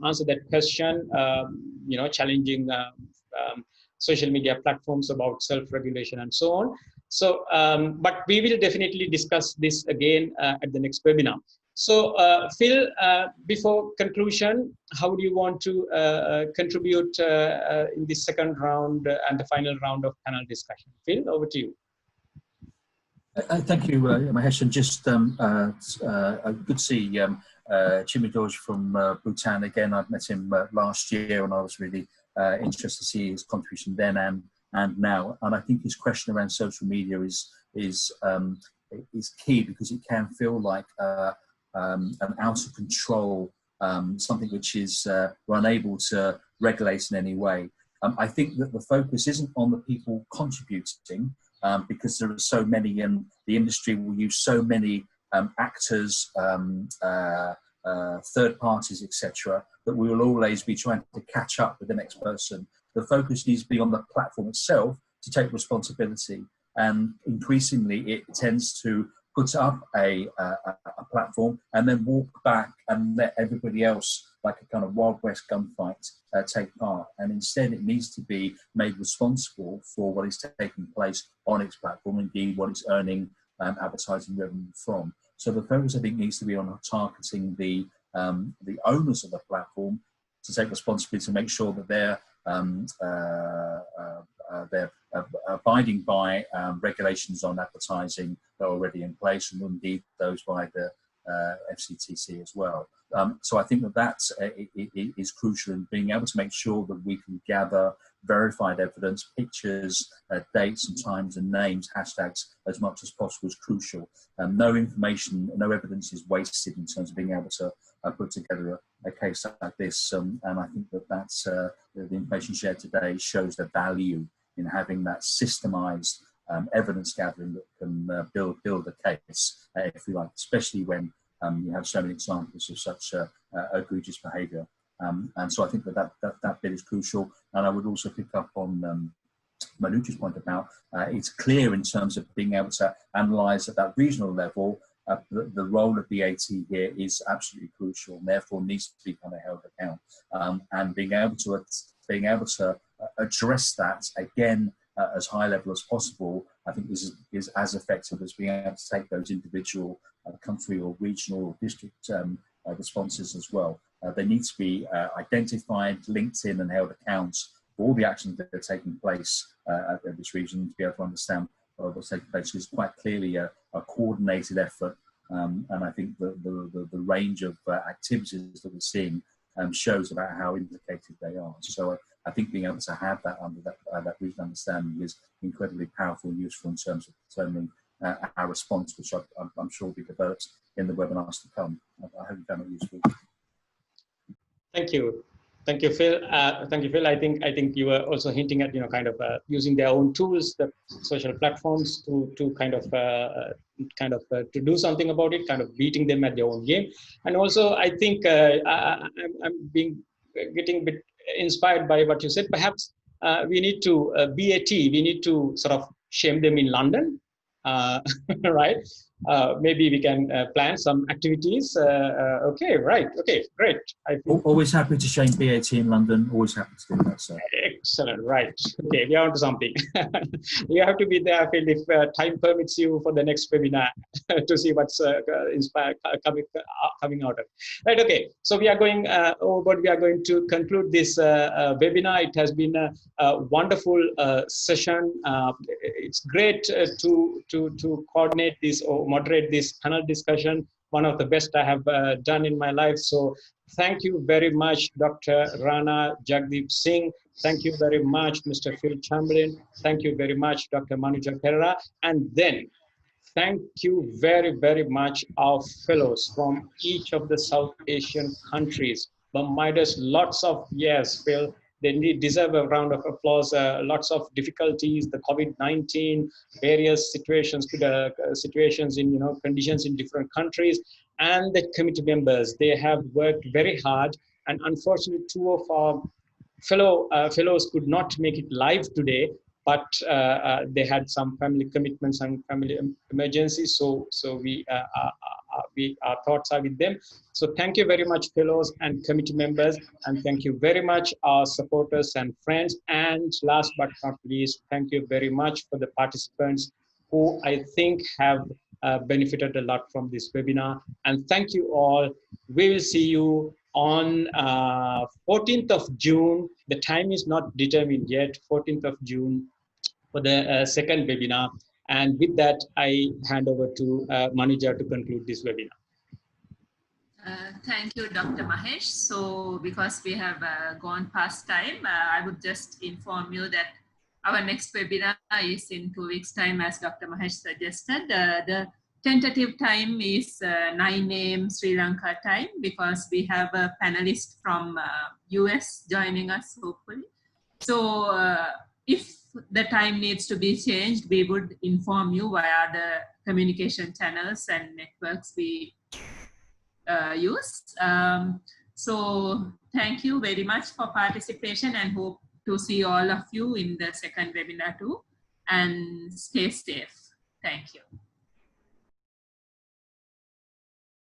answer that question, challenging social media platforms about self-regulation and so on. So, but we will definitely discuss this again at the next webinar. So, Phil, before conclusion, how do you want to contribute in the second round and the final round of panel discussion? Phil, over to you. Thank you, Mahesh. And just good to see Jimmy Doge from Bhutan again. I've met him last year, and I was really interested to see his contribution then and now. And I think his question around social media is key, because it can feel like an out of control, something which is we're unable to regulate in any way. I think that the focus isn't on the people contributing, because there are so many, and the industry will use so many actors, third parties, etc., that we will always be trying to catch up with the next person. The focus needs to be on the platform itself to take responsibility, and increasingly it tends to put up a platform and then walk back and let everybody else, like a kind of Wild West gunfight, take part. And instead it needs to be made responsible for what is taking place on its platform, indeed what it's earning advertising revenue from. So the focus, I think, needs to be on targeting the owners of the platform to take responsibility to make sure that they're abiding by regulations on advertising that are already in place, and indeed those by the FCTC as well. So I think that is crucial in being able to make sure that we can gather verified evidence, pictures, dates and times and names, hashtags as much as possible is crucial. No information, no evidence is wasted in terms of being able to put together a case like this. And I think that's the information shared today shows the value in having that systemized evidence gathering that can build a case, if you like, especially when you have so many examples of such egregious behaviour. And so I think that bit is crucial. And I would also pick up on Manucha's point about it's clear in terms of being able to analyse at that regional level. The role of BAT here is absolutely crucial, and therefore needs to be kind of held account. And being able to address that again as high level as possible, I think is as effective as being able to take those individual country or regional or district responses as well. They need to be identified, linked in and held account for all the actions that are taking place at this region, to be able to understand what's taking place. Is quite clearly a coordinated effort, and I think the range of activities that we're seeing shows about how implicated they are. So I think being able to have that under that regional understanding is incredibly powerful and useful in terms of determining our response, which I'm sure will be developed in the webinars to come. I hope you found it useful. Thank you. Thank you, Phil. Thank you, Phil. I think you were also hinting at, kind of using their own tools, the social platforms, to kind of to do something about it, kind of beating them at their own game. And also, I think I'm getting a bit inspired by what you said. Perhaps we need to BAT. We need to sort of shame them in London, right? Maybe we can plan some activities. Okay, right. Okay, great. Always happy to shame BAT in London. Always happy to do that, sir. Excellent, right. Okay, we are onto something. You have to be there, Phil, if time permits you for the next webinar to see what's coming out of it. Right, okay. So we are going over. We are going to conclude this webinar. It has been a wonderful session. It's great to coordinate this or moderate this panel discussion. One of the best I have done in my life. So thank you very much, Dr. Rana Jagdeep Singh. Thank you very much, Mr. Phil Chamberlain. Thank you very much, Dr. Manuja Perera. And then thank you very, very much our fellows from each of the South Asian countries. Bermudas, lots of, yes, Phil, they deserve a round of applause. Lots of difficulties, the COVID-19, various situations, situations in, conditions in different countries, and the committee members, they have worked very hard. And unfortunately, two of our fellows could not make it live today, but they had some family commitments and family emergencies. So our thoughts are with them. So thank you very much, fellows and committee members, and thank you very much, our supporters and friends. And last but not least, thank you very much for the participants who I think have benefited a lot from this webinar. And thank you all. We will see you on 14th of June. The time is not determined yet, 14th of June for the second webinar. And with that, I hand over to Manuja to conclude this webinar. Thank you, Dr. Mahesh. So because we have gone past time, I would just inform you that our next webinar is in 2 weeks' time, as Dr. Mahesh suggested. The tentative time is 9 a.m. Sri Lanka time, because we have a panelist from US joining us, hopefully. So if the time needs to be changed, we would inform you via the communication channels and networks we use. So thank you very much for participation, and hope to see all of you in the second webinar too. And stay safe. Thank you.